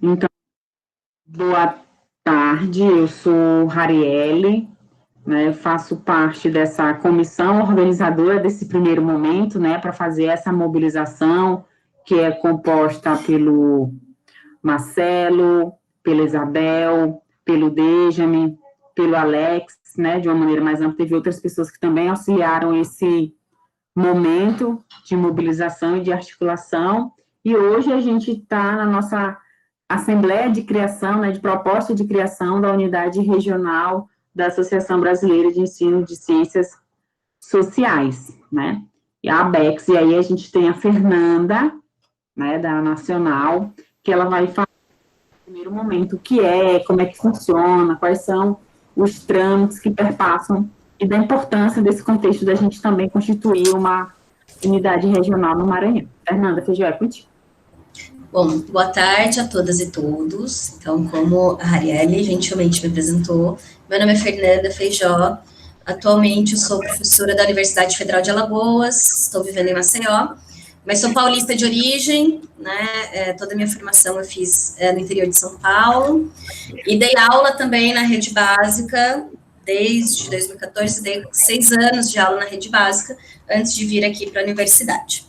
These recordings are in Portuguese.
Então, boa tarde, eu sou Rarielle, né, faço parte dessa comissão organizadora desse primeiro momento, né, para fazer essa mobilização, que é composta pelo Marcelo, pela Isabel, pelo Dejame, pelo Alex, né, de uma maneira mais ampla, teve outras pessoas que também auxiliaram esse momento de mobilização e de articulação, e hoje a gente está na nossa Assembleia de Criação, né, de proposta de criação da unidade regional da Associação Brasileira de Ensino de Ciências Sociais, né, e a ABEX, e aí a gente tem a Fernanda, né, da Nacional, que ela vai falar no primeiro momento o que é, como é que funciona, quais são os trâmites que perpassam e da importância desse contexto da gente também constituir uma unidade regional no Maranhão. Fernanda, Feijó, é contigo. Bom, boa tarde a todas e todos. Então, como a Rarielle gentilmente me apresentou, meu nome é Fernanda Feijó. Atualmente eu sou professora da Universidade Federal de Alagoas, estou vivendo em Maceió, mas sou paulista de origem, né? Toda a minha formação eu fiz no interior de São Paulo, e dei aula também na rede básica, desde 2014, dei 6 anos de aula na rede básica, antes de vir aqui para a universidade.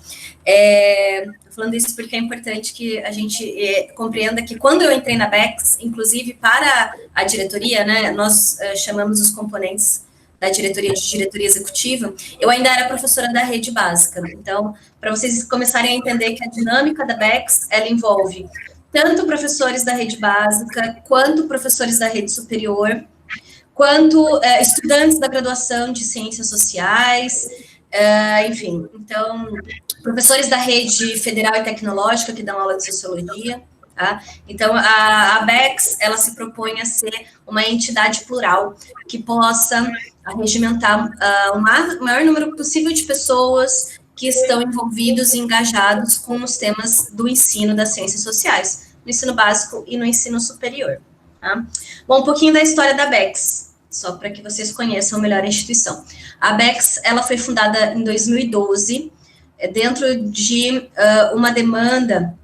Falando isso porque é importante que a gente compreenda que quando eu entrei na BEX, inclusive para a diretoria, né, nós chamamos os componentes da diretoria de diretoria executiva, eu ainda era professora da rede básica. Então, para vocês começarem a entender que a dinâmica da BEX, ela envolve tanto professores da rede básica, quanto professores da rede superior, quanto estudantes da graduação de ciências sociais, enfim, então, professores da rede federal e tecnológica que dão aula de sociologia, tá? Então, a ABEX, ela se propõe a ser uma entidade plural que possa arregimentar o maior número possível de pessoas que estão envolvidos e engajados com os temas do ensino das ciências sociais, no ensino básico e no ensino superior, tá? Bom, um pouquinho da história da ABEX, só para que vocês conheçam melhor a instituição. A ABEX, ela foi fundada em 2012, dentro de uma demanda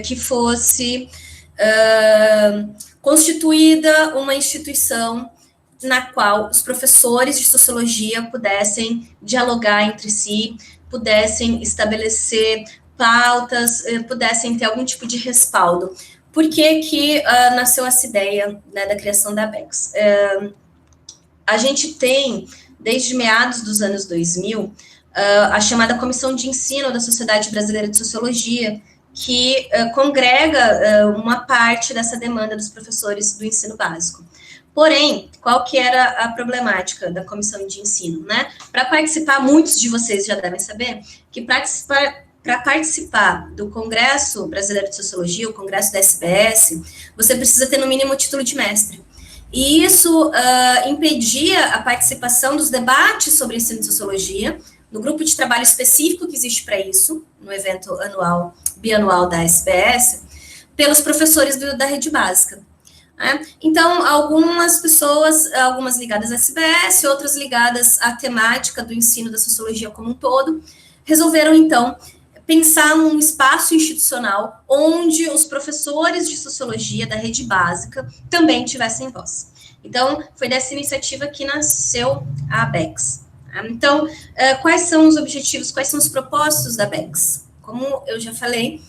que fosse constituída uma instituição na qual os professores de sociologia pudessem dialogar entre si, pudessem estabelecer pautas, pudessem ter algum tipo de respaldo. Por que nasceu essa ideia, né, da criação da ABEX? A gente tem, desde meados dos anos 2000, a chamada Comissão de Ensino da Sociedade Brasileira de Sociologia, que congrega uma parte dessa demanda dos professores do ensino básico. Porém, qual que era a problemática da Comissão de Ensino, né? Para participar, muitos de vocês já devem saber, que para participar do Congresso Brasileiro de Sociologia, o Congresso da SBS, você precisa ter no mínimo o título de mestre. E isso impedia a participação dos debates sobre ensino de sociologia, no grupo de trabalho específico que existe para isso, no evento bianual da SBS, pelos professores da rede básica. Né? Então, algumas pessoas, algumas ligadas à SBS, outras ligadas à temática do ensino da sociologia como um todo, resolveram, então, pensar num espaço institucional onde os professores de sociologia da rede básica também tivessem voz. Então, foi dessa iniciativa que nasceu a ABEX. Então, quais são os objetivos, quais são os propósitos da ABEX? Como eu já falei,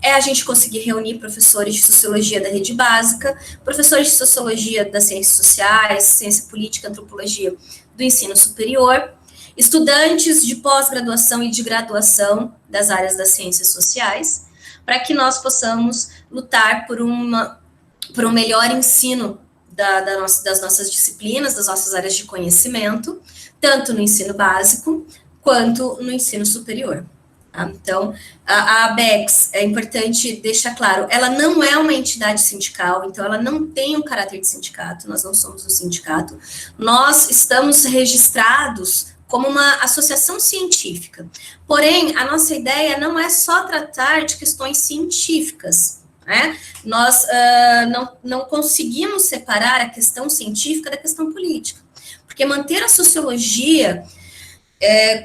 é a gente conseguir reunir professores de sociologia da rede básica, professores de sociologia das ciências sociais, ciência política, antropologia do ensino superior, estudantes de pós-graduação e de graduação das áreas das ciências sociais, para que nós possamos lutar por um melhor ensino das nossas disciplinas, das nossas áreas de conhecimento, tanto no ensino básico quanto no ensino superior. Tá? Então, a ABEX, é importante deixar claro, ela não é uma entidade sindical, então ela não tem um caráter de sindicato, nós não somos um sindicato, nós estamos registrados como uma associação científica. Porém, a nossa ideia não é só tratar de questões científicas, né? Nós não conseguimos separar a questão científica da questão política, porque manter a sociologia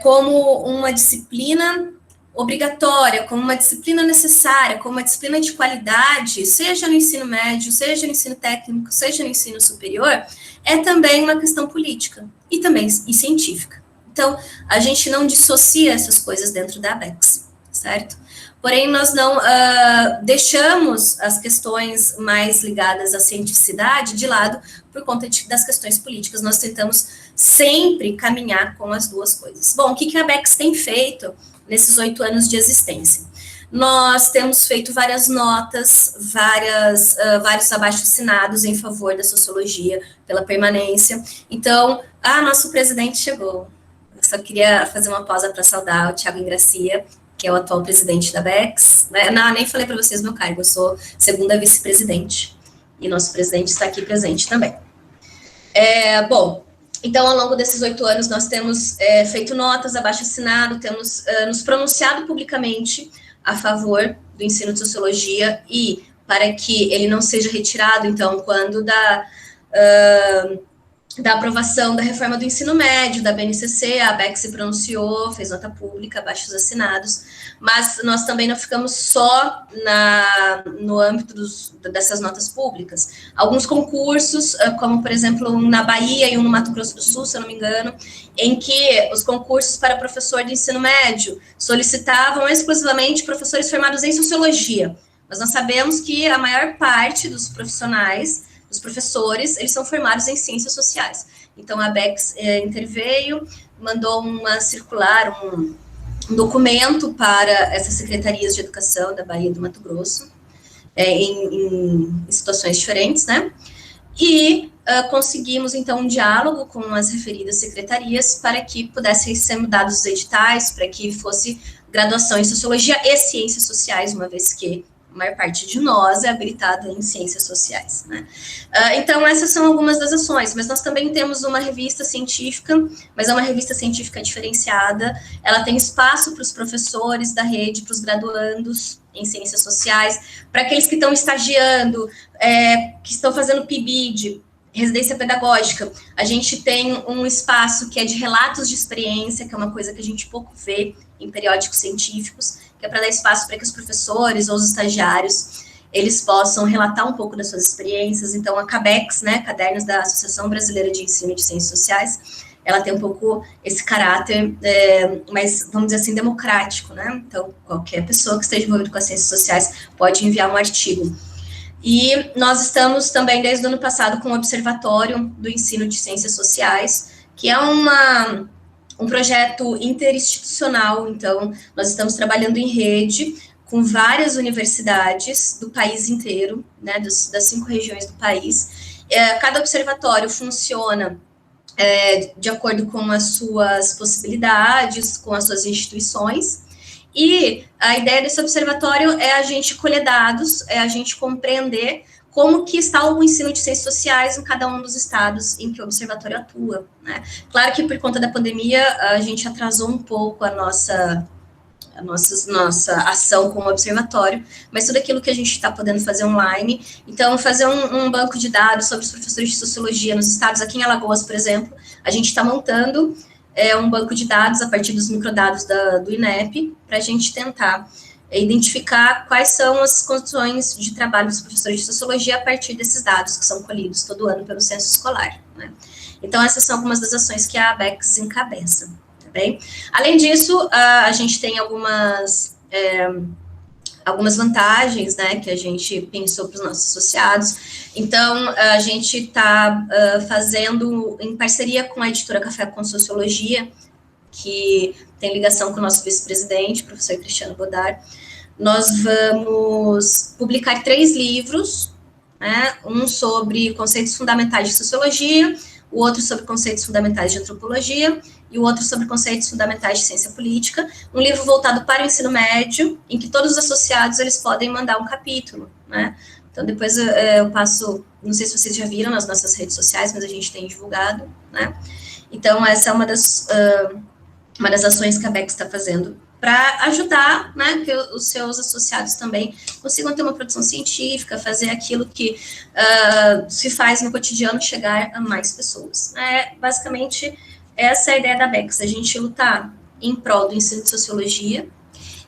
como uma disciplina obrigatória, como uma disciplina necessária, como uma disciplina de qualidade, seja no ensino médio, seja no ensino técnico, seja no ensino superior, é também uma questão política e também e científica. Então, a gente não dissocia essas coisas dentro da ABECS, certo? Porém, nós não deixamos as questões mais ligadas à cientificidade de lado por conta das questões políticas. Nós tentamos sempre caminhar com as duas coisas. Bom, o que a ABECS tem feito nesses 8 anos de existência? Nós temos feito várias notas, vários abaixo-assinados em favor da sociologia, pela permanência. Então, nosso presidente chegou. Eu só queria fazer uma pausa para saudar o Thiago Ingracia, que é o atual presidente da ABECS. Não, nem falei para vocês meu cargo, eu sou segunda vice-presidente, e nosso presidente está aqui presente também. Bom, então, ao longo desses 8 anos, nós temos feito notas, abaixo-assinado, temos nos pronunciado publicamente a favor do ensino de sociologia e para que ele não seja retirado, então, quando da aprovação da reforma do ensino médio, da BNCC, a ABECS se pronunciou, fez nota pública, abaixo-assinados, mas nós também não ficamos só no âmbito dessas notas públicas. Alguns concursos, como, por exemplo, um na Bahia e um no Mato Grosso do Sul, se eu não me engano, em que os concursos para professor de ensino médio solicitavam exclusivamente professores formados em sociologia, mas nós sabemos que a maior parte dos profissionais, os professores, eles são formados em ciências sociais. Então, a ABECS interveio, mandou uma circular, um documento para essas secretarias de educação da Bahia e do Mato Grosso, em situações diferentes, né? E conseguimos, então, um diálogo com as referidas secretarias para que pudessem ser mudados os editais, para que fosse graduação em sociologia e ciências sociais, uma vez que a maior parte de nós é habilitada em ciências sociais, né? Então, essas são algumas das ações, mas nós também temos uma revista científica, mas é uma revista científica diferenciada, ela tem espaço para os professores da rede, para os graduandos em ciências sociais, para aqueles que estão estagiando, que estão fazendo PIBID, residência pedagógica. A gente tem um espaço que é de relatos de experiência, que é uma coisa que a gente pouco vê em periódicos científicos, que é para dar espaço para que os professores ou os estagiários, eles possam relatar um pouco das suas experiências. Então, a CABEX, né, Cadernos da Associação Brasileira de Ensino de Ciências Sociais, ela tem um pouco esse caráter, mais, vamos dizer assim, democrático, né? Então, qualquer pessoa que esteja envolvida com as ciências sociais pode enviar um artigo. E nós estamos também, desde o ano passado, com o Observatório do Ensino de Ciências Sociais, que é um projeto interinstitucional. Então, nós estamos trabalhando em rede com várias universidades do país inteiro, né, das 5 regiões do país. Cada observatório funciona de acordo com as suas possibilidades, com as suas instituições. E a ideia desse observatório é a gente colher dados, é a gente compreender como que está o ensino de ciências sociais em cada um dos estados em que o observatório atua, né? Claro que por conta da pandemia a gente atrasou um pouco a nossa ação com o observatório, mas tudo aquilo que a gente está podendo fazer online, então fazer um banco de dados sobre os professores de sociologia nos estados, aqui em Alagoas, por exemplo, a gente está montando um banco de dados a partir dos microdados do INEP, para a gente tentar identificar quais são as condições de trabalho dos professores de sociologia a partir desses dados que são colhidos todo ano pelo censo escolar, né? Então, essas são algumas das ações que a ABECS encabeça, tá bem? Além disso, a gente tem algumas vantagens, né, que a gente pensou para os nossos associados. Então, a gente está fazendo, em parceria com a editora Café com Sociologia, que tem ligação com o nosso vice-presidente, professor Cristiano Bodar, nós vamos publicar 3 livros, né, um sobre conceitos fundamentais de sociologia, o outro sobre conceitos fundamentais de antropologia, e o outro sobre conceitos fundamentais de ciência política, um livro voltado para o ensino médio, em que todos os associados, eles podem mandar um capítulo, né? Então, depois eu passo, não sei se vocês já viram nas nossas redes sociais, mas a gente tem divulgado, né? Então, essa é uma das ações que a ABECS está fazendo para ajudar, né, que os seus associados também consigam ter uma produção científica, fazer aquilo que se faz no cotidiano, chegar a mais pessoas. Basicamente, essa é a ideia da ABECS, a gente lutar em prol do ensino de sociologia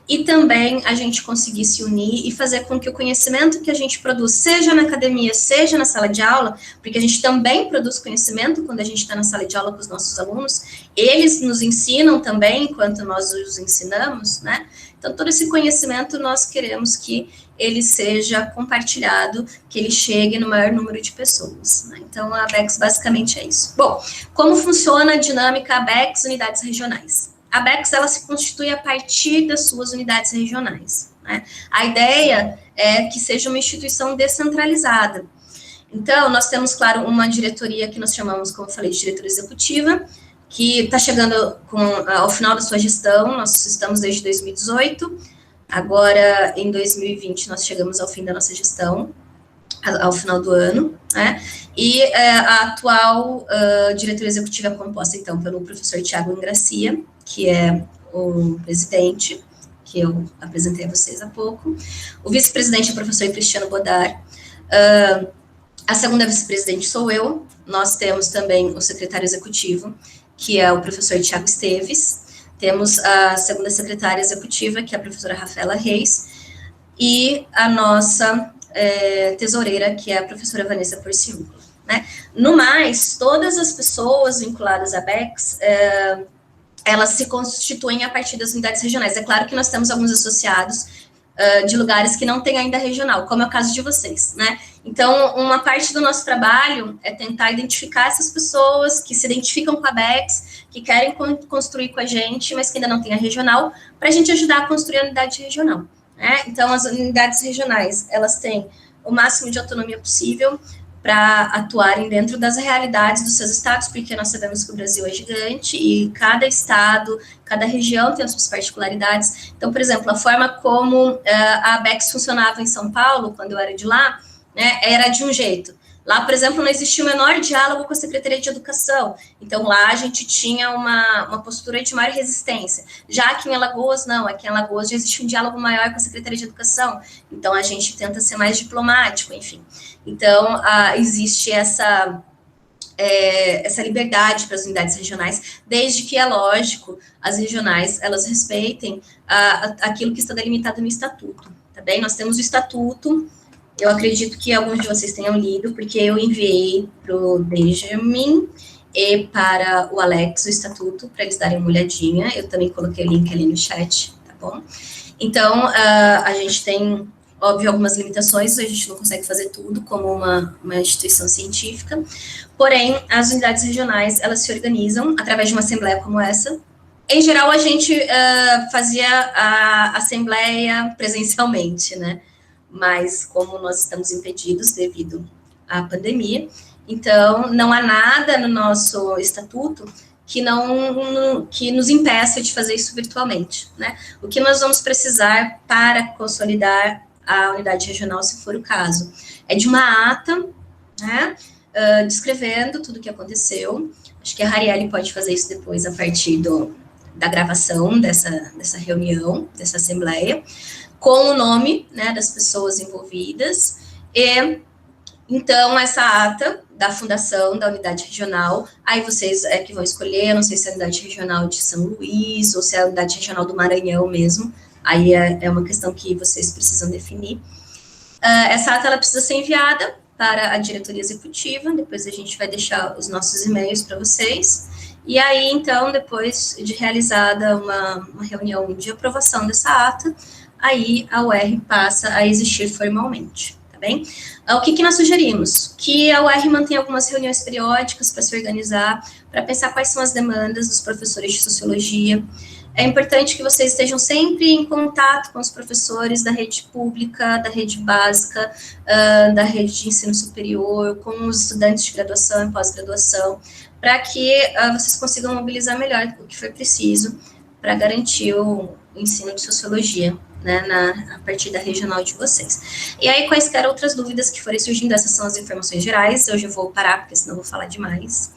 e também a gente conseguir se unir e fazer com que o conhecimento que a gente produz, seja na academia, seja na sala de aula, porque a gente também produz conhecimento quando a gente está na sala de aula com os nossos alunos, eles nos ensinam também enquanto nós os ensinamos, né? Então, todo esse conhecimento nós queremos que ele seja compartilhado, que ele chegue no maior número de pessoas, né? Então, a ABECS basicamente é isso. Bom, como funciona a dinâmica ABECS unidades regionais? A ABECS, ela se constitui a partir das suas unidades regionais, né? A ideia é que seja uma instituição descentralizada. Então, nós temos, claro, uma diretoria que nós chamamos, como eu falei, de diretoria executiva, que está chegando ao final da sua gestão. Nós estamos desde 2018, agora em 2020 nós chegamos ao fim da nossa gestão, ao final do ano, né? E a atual diretoria executiva é composta, então, pelo professor Tiago Ingracia, que é o presidente, que eu apresentei a vocês há pouco. O vice-presidente é o professor Cristiano Bodar. A segunda vice-presidente sou eu. Nós temos também o secretário executivo, que é o professor Tiago Esteves. Temos a segunda secretária executiva, que é a professora Rafaela Reis, e a nossa tesoureira, que é a professora Vanessa Porciúncula, né? No mais, todas as pessoas vinculadas à ABECS, elas se constituem a partir das unidades regionais. É claro que nós temos alguns associados de lugares que não tem ainda regional, como é o caso de vocês, né? Então, uma parte do nosso trabalho é tentar identificar essas pessoas que se identificam com a ABECS, que querem construir com a gente, mas que ainda não tem a regional, para a gente ajudar a construir a unidade regional, né? Então, as unidades regionais, elas têm o máximo de autonomia possível para atuarem dentro das realidades dos seus estados, porque nós sabemos que o Brasil é gigante e cada estado, cada região tem as suas particularidades. Então, por exemplo, a forma como a ABECS funcionava em São Paulo, quando eu era de lá, né, era de um jeito. Lá, por exemplo, não existia o menor diálogo com a Secretaria de Educação. Então, lá a gente tinha uma postura de maior resistência. Já aqui em Alagoas, não. Aqui em Alagoas já existe um diálogo maior com a Secretaria de Educação. Então, a gente tenta ser mais diplomático, enfim. Então, existe essa liberdade para as unidades regionais, desde que, é lógico, as regionais, elas respeitem aquilo que está delimitado no Estatuto, tá bem? Nós temos o Estatuto. Eu acredito que alguns de vocês tenham lido, porque eu enviei para o Benjamin e para o Alex o estatuto, para eles darem uma olhadinha. Eu também coloquei o link ali no chat, tá bom? Então, a gente tem, óbvio, algumas limitações, a gente não consegue fazer tudo como uma instituição científica, porém, as unidades regionais, elas se organizam através de uma assembleia como essa. Em geral, a gente fazia a assembleia presencialmente, né? Mas como nós estamos impedidos devido à pandemia, então não há nada no nosso estatuto que nos impeça de fazer isso virtualmente, né? O que nós vamos precisar para consolidar a unidade regional, se for o caso, é de uma ata, né, descrevendo tudo o que aconteceu. Acho que a Rarielle pode fazer isso depois a partir da gravação dessa reunião, dessa assembleia, com o nome, né, das pessoas envolvidas, e então essa ata da fundação da unidade regional, aí vocês que vão escolher, eu não sei se é a unidade regional de São Luís, ou se é a unidade regional do Maranhão mesmo, aí é uma questão que vocês precisam definir. Essa ata, ela precisa ser enviada para a diretoria executiva, depois a gente vai deixar os nossos e-mails para vocês, e aí, então, depois de realizada uma reunião de aprovação dessa ata, aí a UR passa a existir formalmente, tá bem? O que nós sugerimos? Que a UR mantenha algumas reuniões periódicas para se organizar, para pensar quais são as demandas dos professores de sociologia. É importante que vocês estejam sempre em contato com os professores da rede pública, da rede básica, da rede de ensino superior, com os estudantes de graduação e pós-graduação, para que vocês consigam mobilizar melhor o que for preciso para garantir o ensino de sociologia, né, a partir da regional de vocês. E aí, quaisquer outras dúvidas que forem surgindo, essas são as informações gerais, eu já vou parar, porque senão eu vou falar demais.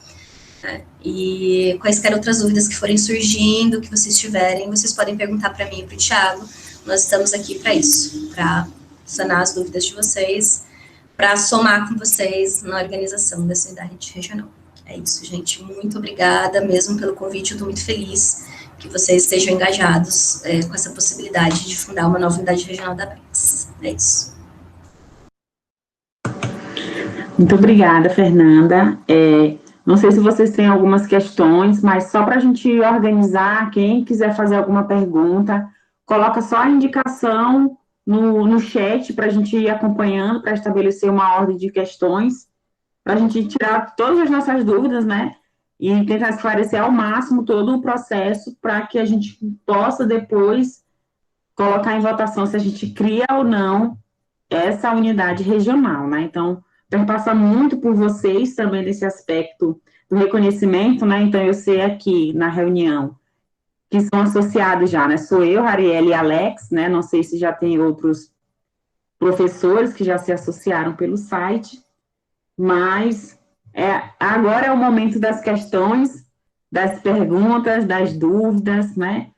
Né? E quaisquer outras dúvidas que forem surgindo, que vocês tiverem, vocês podem perguntar para mim e para o Thiago, nós estamos aqui para isso, para sanar as dúvidas de vocês, para somar com vocês na organização dessa unidade regional. É isso, gente, muito obrigada mesmo pelo convite, eu estou muito feliz que vocês estejam engajados com essa possibilidade de fundar uma nova unidade regional da Abex. É isso. Muito obrigada, Fernanda. Não sei se vocês têm algumas questões, mas só para a gente organizar, quem quiser fazer alguma pergunta, coloca só a indicação no chat para a gente ir acompanhando, para estabelecer uma ordem de questões, para a gente tirar todas as nossas dúvidas, né? E tentar esclarecer ao máximo todo o processo para que a gente possa depois colocar em votação se a gente cria ou não essa unidade regional, né? Então, perpassa muito por vocês também nesse aspecto do reconhecimento, né? Então, eu sei aqui na reunião que são associados já, né? Sou eu, Rarielle e Alex, né? Não sei se já tem outros professores que já se associaram pelo site, mas agora é o momento das questões, das perguntas, das dúvidas, né?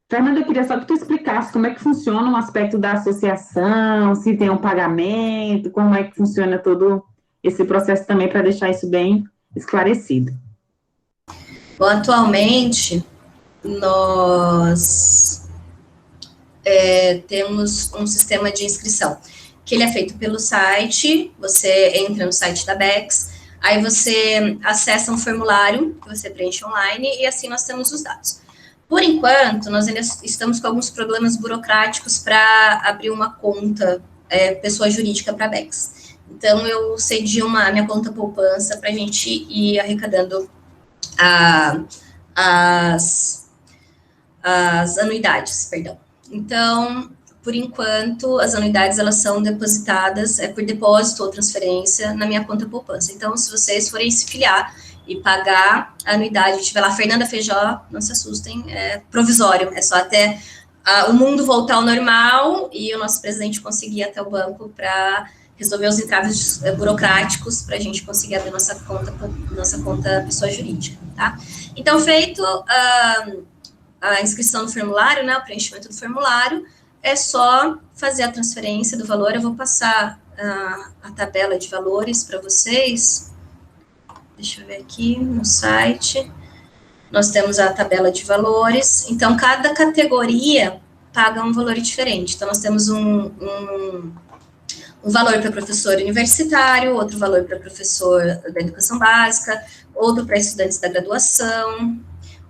Fernanda, eu queria só que tu explicasse como é que funciona o aspecto da associação, se tem um pagamento, como é que funciona todo esse processo também, para deixar isso bem esclarecido. Bom, atualmente, nós temos um sistema de inscrição, que ele é feito pelo site, você entra no site da Abex, aí você acessa um formulário que você preenche online, e assim nós temos os dados. Por enquanto, nós ainda estamos com alguns problemas burocráticos para abrir uma conta pessoa jurídica para a Abex. Então, eu cedi a minha conta poupança para a gente ir arrecadando as anuidades, perdão. Então, por enquanto, as anuidades, elas são depositadas por depósito ou transferência na minha conta poupança. Então, se vocês forem se filiar e pagar a anuidade, tiver lá Fernanda Feijó, não se assustem, é provisório, é só até o mundo voltar ao normal e o nosso presidente conseguir ir até o banco para resolver os entraves burocráticos para a gente conseguir abrir nossa conta pessoa jurídica, tá? Então, feito a inscrição no formulário, né, o preenchimento do formulário, é só fazer a transferência do valor. Eu vou passar a tabela de valores para vocês. Deixa eu ver aqui no site. Nós temos a tabela de valores. Então, cada categoria paga um valor diferente. Então, nós temos um valor para professor universitário, outro valor para professor da educação básica, outro para estudantes da graduação,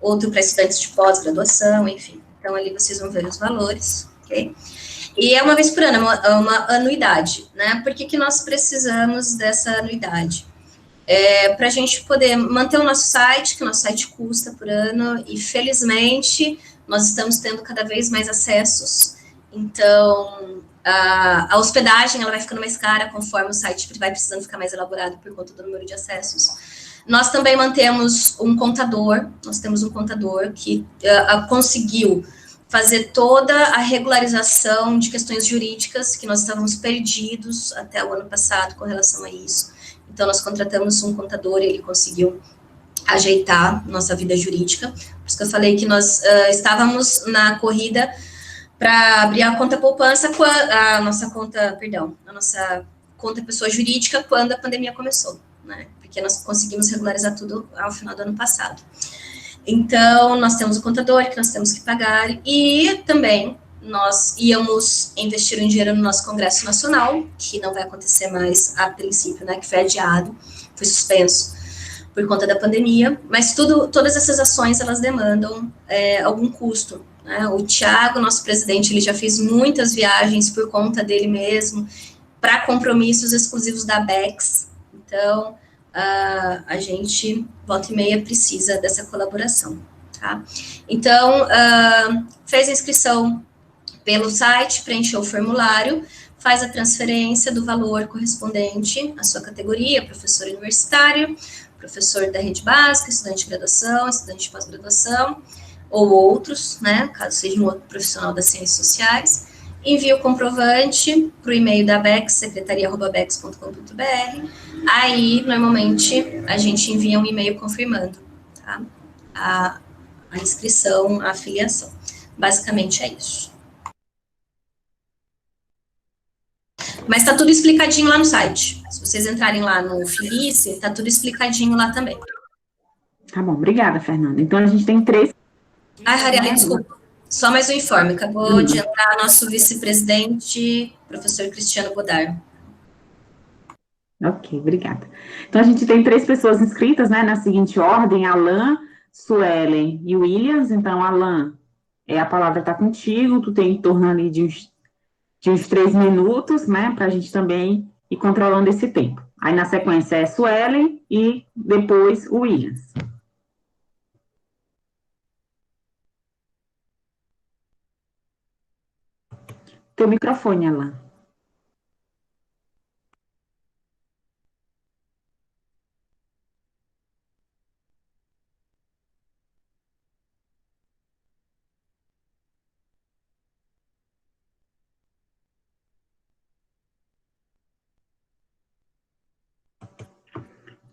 outro para estudantes de pós-graduação, enfim. Então, ali vocês vão ver os valores, ok? E é uma vez por ano, uma anuidade, né? Por que nós precisamos dessa anuidade? Para a gente poder manter o nosso site, que o nosso site custa por ano, e felizmente nós estamos tendo cada vez mais acessos, então a hospedagem ela vai ficando mais cara conforme o site vai precisando ficar mais elaborado por conta do número de acessos. Nós também mantemos um contador, nós temos um contador que conseguiu fazer toda a regularização de questões jurídicas que nós estávamos perdidos até o ano passado com relação a isso. Então, nós contratamos um contador e ele conseguiu ajeitar nossa vida jurídica. Por isso que eu falei que nós estávamos na corrida para abrir a conta poupança, a nossa conta pessoa jurídica quando a pandemia começou, né? Porque nós conseguimos regularizar tudo ao final do ano passado. Então, nós temos o contador que nós temos que pagar e também nós íamos investir um dinheiro no nosso Congresso Nacional, que não vai acontecer mais a princípio, né, que foi adiado, foi suspenso por conta da pandemia, mas todas essas ações, elas demandam algum custo, né? O Thiago, nosso presidente, ele já fez muitas viagens por conta dele mesmo, para compromissos exclusivos da Abex, então, a gente, volta e meia, precisa dessa colaboração, tá? Então, fez a inscrição pelo site, preencheu o formulário, faz a transferência do valor correspondente à sua categoria, professor universitário, professor da rede básica, estudante de graduação, estudante de pós-graduação, ou outros, né, caso seja um outro profissional das ciências sociais, envia o comprovante para o e-mail da Abex, secretaria@abex.com.br, aí, normalmente, a gente envia um e-mail confirmando, tá, a inscrição, a afiliação. Basicamente é isso. Mas está tudo explicadinho lá no site. Se vocês entrarem lá no Felice, está tudo explicadinho lá também. Tá bom, obrigada, Fernanda. Então, a gente tem 3 Ai, Rariane, desculpa. Só mais um informe. Acabou de entrar nosso vice-presidente, professor Cristiano Godard. Ok, obrigada. Então, a gente tem 3 pessoas inscritas, né, na seguinte ordem, Alan, Suelen e Williams. Então, Alan, a palavra está contigo, tu tem em torno ali de uns 3 minutos, né, para a gente também ir controlando esse tempo. Aí, na sequência, é Suelen e depois o Williams. Teu microfone, Alan.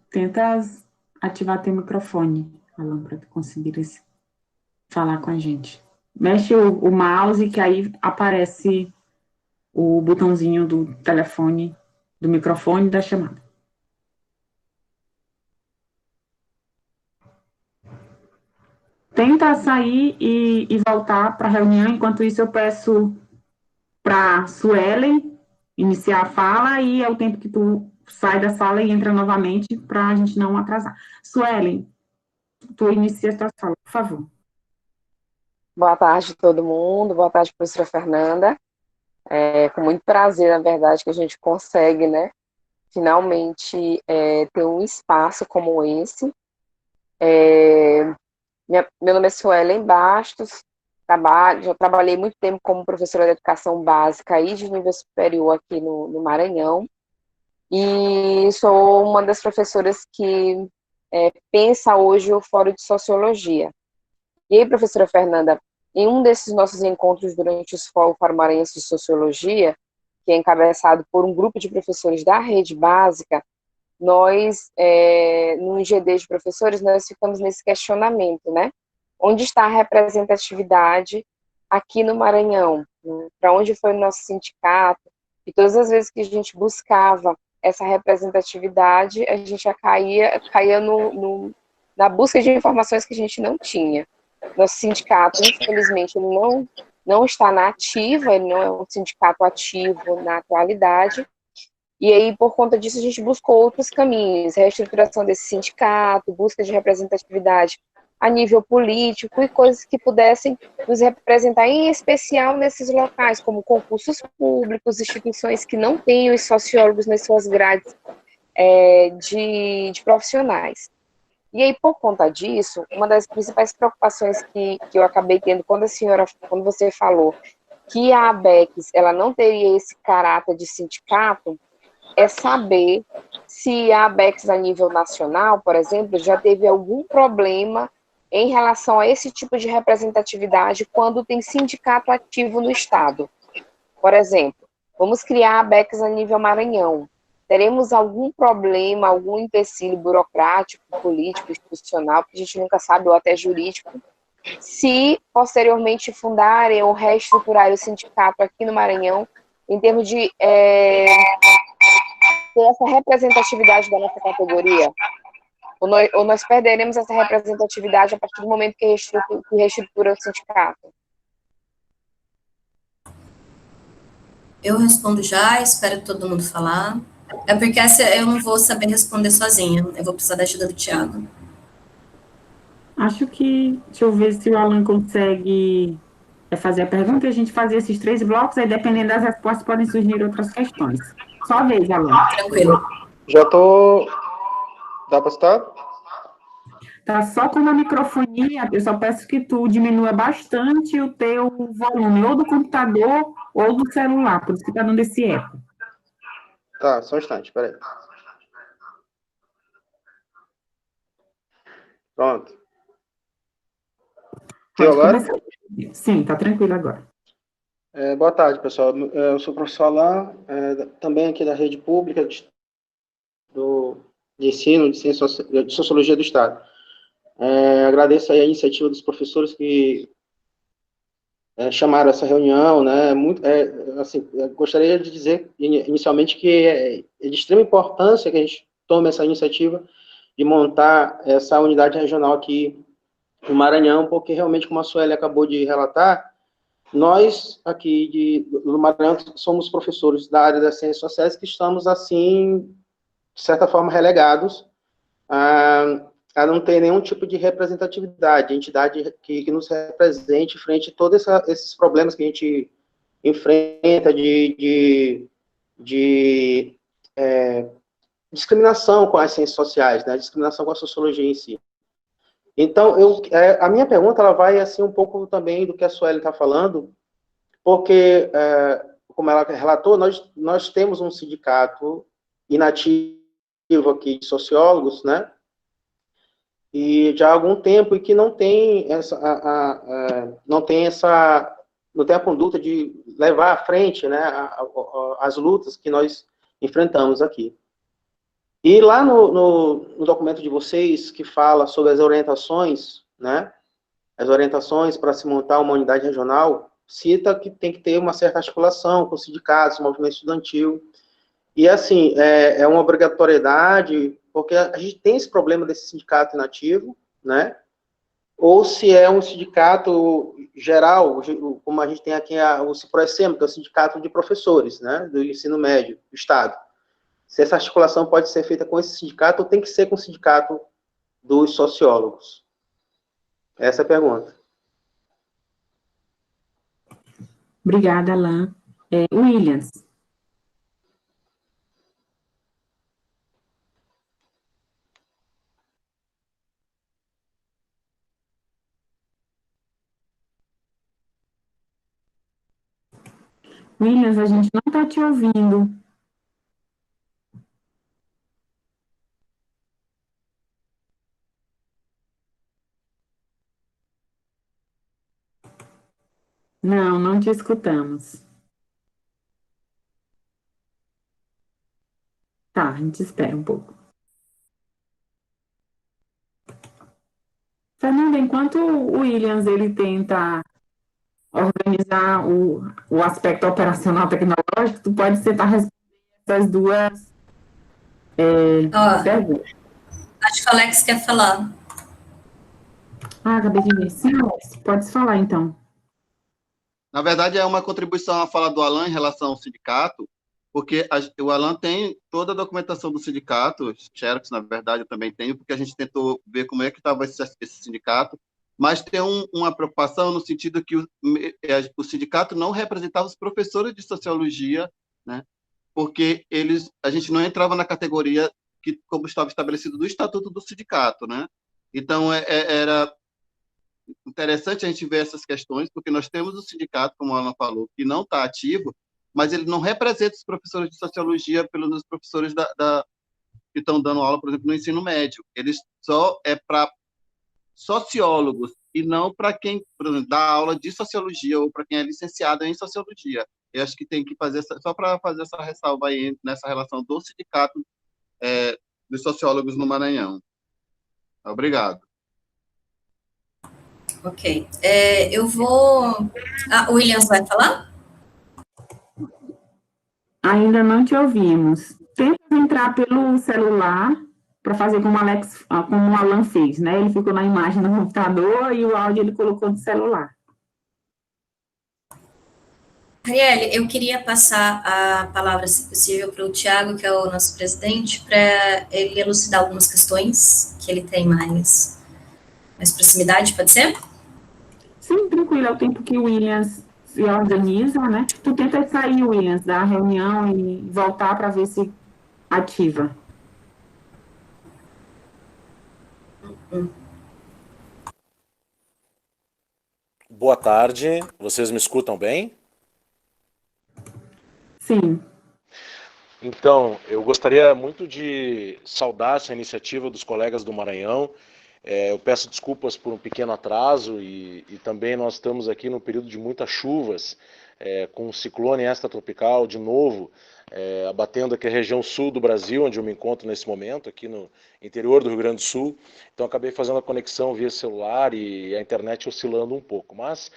Tenta ativar teu microfone, Alan, para tu conseguir falar com a gente. Mexe o mouse que aí aparece o botãozinho do telefone, do microfone da chamada. Tenta sair e voltar para a reunião. Enquanto isso, eu peço para a Suelen iniciar a fala e é o tempo que tu sai da sala e entra novamente para a gente não atrasar. Suelen, tu inicia a tua fala, por favor. Boa tarde, todo mundo. Boa tarde, professora Fernanda. É com muito prazer, na verdade, que a gente consegue, né, finalmente ter um espaço como esse. Meu nome é Suelen Bastos, já trabalhei muito tempo como professora de educação básica e de nível superior aqui no Maranhão, e sou uma das professoras que pensa hoje o Fórum de Sociologia. E aí, professora Fernanda, em um desses nossos encontros durante o Fórum Maranhense de Sociologia, que é encabeçado por um grupo de professores da rede básica, nós, no IGD de professores, nós ficamos nesse questionamento, né? Onde está a representatividade aqui no Maranhão? Né? Para onde foi o nosso sindicato? E todas as vezes que a gente buscava essa representatividade, a gente já caía na busca de informações que a gente não tinha. Nosso sindicato, infelizmente, ele não está na ativa, ele não é um sindicato ativo na atualidade, e aí, por conta disso, a gente buscou outros caminhos, reestruturação desse sindicato, busca de representatividade a nível político e coisas que pudessem nos representar, em especial nesses locais, como concursos públicos, instituições que não têm os sociólogos nas suas grades de profissionais. E aí, por conta disso, uma das principais preocupações que eu acabei tendo quando você falou que a ABECS, ela não teria esse caráter de sindicato, é saber se a ABECS a nível nacional, por exemplo, já teve algum problema em relação a esse tipo de representatividade quando tem sindicato ativo no Estado. Por exemplo, vamos criar a ABECS a nível Maranhão. Teremos algum problema, algum empecilho burocrático, político, institucional, que a gente nunca sabe, ou até jurídico, se posteriormente fundarem ou reestruturarem o sindicato aqui no Maranhão, em termos de ter essa representatividade da nossa categoria, ou nós perderemos essa representatividade a partir do momento que reestrutura o sindicato? Eu respondo já, espero todo mundo falar. É porque essa eu não vou saber responder sozinha, eu vou precisar da ajuda do Thiago. Acho que, deixa eu ver se o Alan consegue fazer a pergunta, e a gente fazia esses 3 blocos, aí dependendo das respostas podem surgir outras questões. Só a vez, Alan. Tranquilo. Já tô... Dá para estar? Tá só com a microfonia, eu só peço que tu diminua bastante o teu volume, ou do computador ou do celular, por isso que tá dando esse eco. Tá, só um instante, peraí. Pronto. Pode agora? começar. Sim, tá tranquilo agora. Boa tarde, pessoal. Eu sou o professor Alain, também aqui da rede pública de ensino de Sociologia do Estado. Agradeço aí a iniciativa dos professores que chamaram essa reunião, né? Assim, gostaria de dizer inicialmente que é de extrema importância que a gente tome essa iniciativa de montar essa unidade regional aqui no Maranhão, porque realmente, como a Sueli acabou de relatar, nós aqui do Maranhão somos professores da área das ciências sociais que estamos, assim, de certa forma, relegados a não ter nenhum tipo de representatividade, entidade que nos represente frente a todos esses problemas que a gente enfrenta de discriminação com as ciências sociais, né, discriminação com a sociologia em si. Então, a minha pergunta ela vai assim um pouco também do que a Sueli está falando, porque, como ela relatou, nós temos um sindicato inativo aqui de sociólogos, né, e já há algum tempo, e que não tem a conduta de levar à frente, né, as lutas que nós enfrentamos aqui. E lá no documento de vocês, que fala sobre as orientações, né, as orientações para se montar uma unidade regional, cita que tem que ter uma certa articulação com os sindicatos, movimento estudantil, e assim, é uma obrigatoriedade, porque a gente tem esse problema desse sindicato inativo, né, ou se é um sindicato geral, como a gente tem aqui o Ciproecem, que é o sindicato de professores, né, do ensino médio do Estado. Se essa articulação pode ser feita com esse sindicato ou tem que ser com o sindicato dos sociólogos? Essa é a pergunta. Obrigada, Alain. Williams. Williams, a gente não está te ouvindo. Não, não te escutamos. Tá, a gente espera um pouco. Fernanda, enquanto o Williams ele tenta organizar o aspecto operacional tecnológico, tu pode tentar responder essas duas perguntas. Acho que o Alex quer falar. Acabei de ver. Sim, Alex, pode falar então. Na verdade, é uma contribuição à fala do Alan em relação ao sindicato, porque o Alan tem toda a documentação do sindicato, Xerox, na verdade, eu também tenho, porque a gente tentou ver como é que estava esse sindicato, mas tem uma preocupação no sentido que o sindicato não representava os professores de sociologia, né? Porque a gente não entrava na categoria como estava estabelecido do estatuto do sindicato, né? Então, era interessante a gente ver essas questões, porque nós temos o sindicato, como a Ana falou, que não está ativo, mas ele não representa os professores de sociologia pelos professores que estão dando aula, por exemplo, no ensino médio. Eles só para sociólogos e não para quem, por exemplo, dá aula de sociologia ou para quem é licenciado em sociologia. Eu acho que tem que fazer, só para fazer essa ressalva aí nessa relação do sindicato dos sociólogos no Maranhão. Obrigado. Ok. Eu vou... o Williams vai falar? Ainda não te ouvimos. Tenta entrar pelo celular para fazer como o Alan fez, né? Ele ficou na imagem no computador e o áudio ele colocou no celular. Arielle, eu queria passar a palavra, se possível, para o Tiago, que é o nosso presidente, para ele elucidar algumas questões que ele tem mais proximidade, pode ser? Sim, tranquilo, é o tempo que o Williams se organiza, né? Tu tenta sair, Williams, da reunião e voltar para ver se ativa. Boa tarde, vocês me escutam bem? Sim. Então, eu gostaria muito de saudar essa iniciativa dos colegas do Maranhão. Eu peço desculpas por um pequeno atraso e também nós estamos aqui num período de muitas chuvas, com um ciclone extratropical de novo, abatendo aqui a região sul do Brasil, onde eu me encontro nesse momento, aqui no interior do Rio Grande do Sul. Então acabei fazendo a conexão via celular e a internet oscilando um pouco. Mas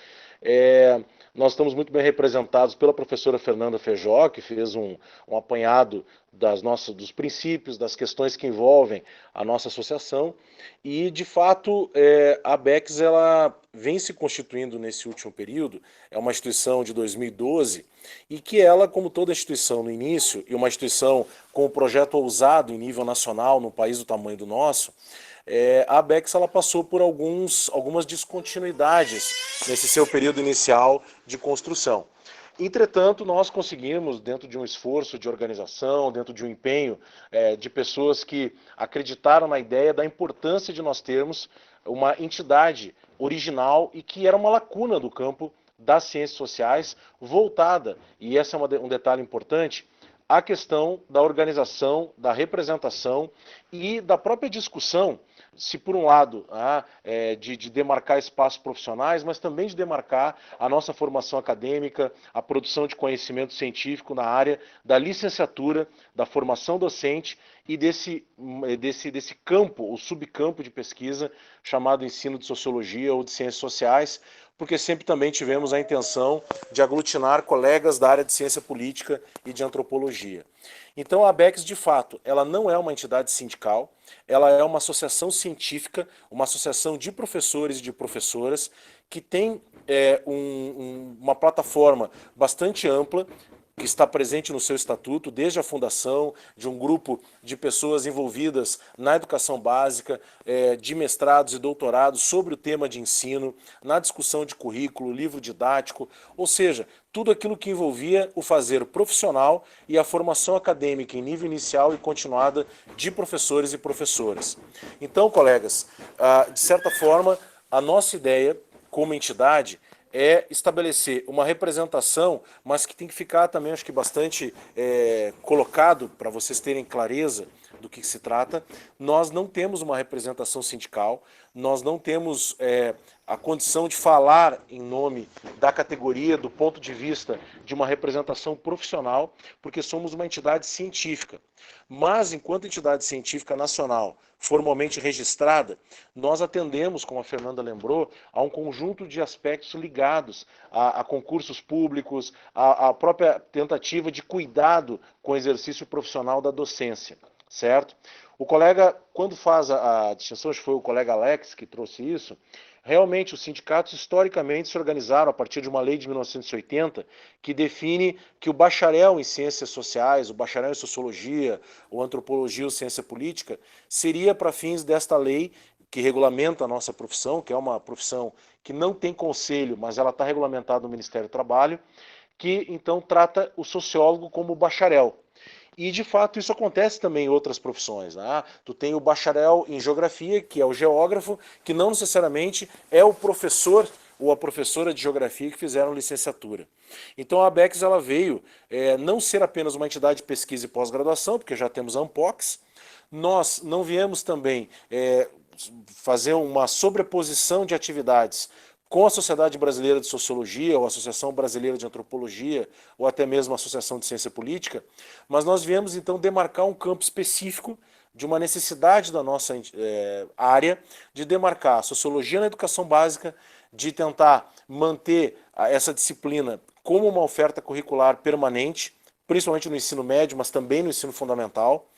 Nós estamos muito bem representados pela professora Fernanda Feijó, que fez um apanhado dos princípios, das questões que envolvem a nossa associação, e de fato a ABECS ela vem se constituindo nesse último período, é uma instituição de 2012, e que ela, como toda instituição no início, e uma instituição com um projeto ousado em nível nacional, num país do tamanho do nosso, a ABECS ela passou por algumas descontinuidades nesse seu período inicial de construção. Entretanto, nós conseguimos, dentro de um esforço de organização, dentro de um empenho de pessoas que acreditaram na ideia da importância de nós termos uma entidade original e que era uma lacuna do campo das ciências sociais voltada, e esse é um detalhe importante, a questão da organização, da representação e da própria discussão, se por um lado de demarcar espaços profissionais, mas também de demarcar a nossa formação acadêmica, a produção de conhecimento científico na área da licenciatura, da formação docente e desse campo, o subcampo de pesquisa chamado ensino de sociologia ou de ciências sociais, porque sempre também tivemos a intenção de aglutinar colegas da área de ciência política e de antropologia. Então a ABECS, de fato, ela não é uma entidade sindical, ela é uma associação científica, uma associação de professores e de professoras que tem uma plataforma bastante ampla, que está presente no seu estatuto, desde a fundação de um grupo de pessoas envolvidas na educação básica, de mestrados e doutorados sobre o tema de ensino, na discussão de currículo, livro didático, ou seja, tudo aquilo que envolvia o fazer profissional e a formação acadêmica em nível inicial e continuada de professores e professoras. Então, colegas, de certa forma, a nossa ideia como entidade é estabelecer uma representação, mas que tem que ficar também, acho que bastante colocado, para vocês terem clareza do que se trata. Nós não temos uma representação sindical, nós não temos a condição de falar em nome da categoria, do ponto de vista de uma representação profissional, porque somos uma entidade científica. Mas, enquanto entidade científica nacional, formalmente registrada, nós atendemos, como a Fernanda lembrou, a um conjunto de aspectos ligados a concursos públicos, a própria tentativa de cuidado com o exercício profissional da docência, certo? O colega, quando faz a distinção, acho que foi o colega Alex que trouxe isso, realmente os sindicatos historicamente se organizaram a partir de uma lei de 1980 que define que o bacharel em ciências sociais, o bacharel em sociologia, ou antropologia ou ciência política, seria para fins desta lei que regulamenta a nossa profissão, que é uma profissão que não tem conselho, mas ela está regulamentada no Ministério do Trabalho, que então trata o sociólogo como bacharel. E, de fato, isso acontece também em outras profissões. Né? Tu tem o bacharel em geografia, que é o geógrafo, que não necessariamente é o professor ou a professora de geografia que fizeram licenciatura. Então a ABECS ela veio não ser apenas uma entidade de pesquisa e pós-graduação, porque já temos a ANPOX, nós não viemos também fazer uma sobreposição de atividades com a Sociedade Brasileira de Sociologia, ou a Associação Brasileira de Antropologia, ou até mesmo a Associação de Ciência Política, mas nós viemos então demarcar um campo específico de uma necessidade da nossa área de demarcar a sociologia na educação básica, de tentar manter essa disciplina como uma oferta curricular permanente, principalmente no ensino médio, mas também no ensino fundamental.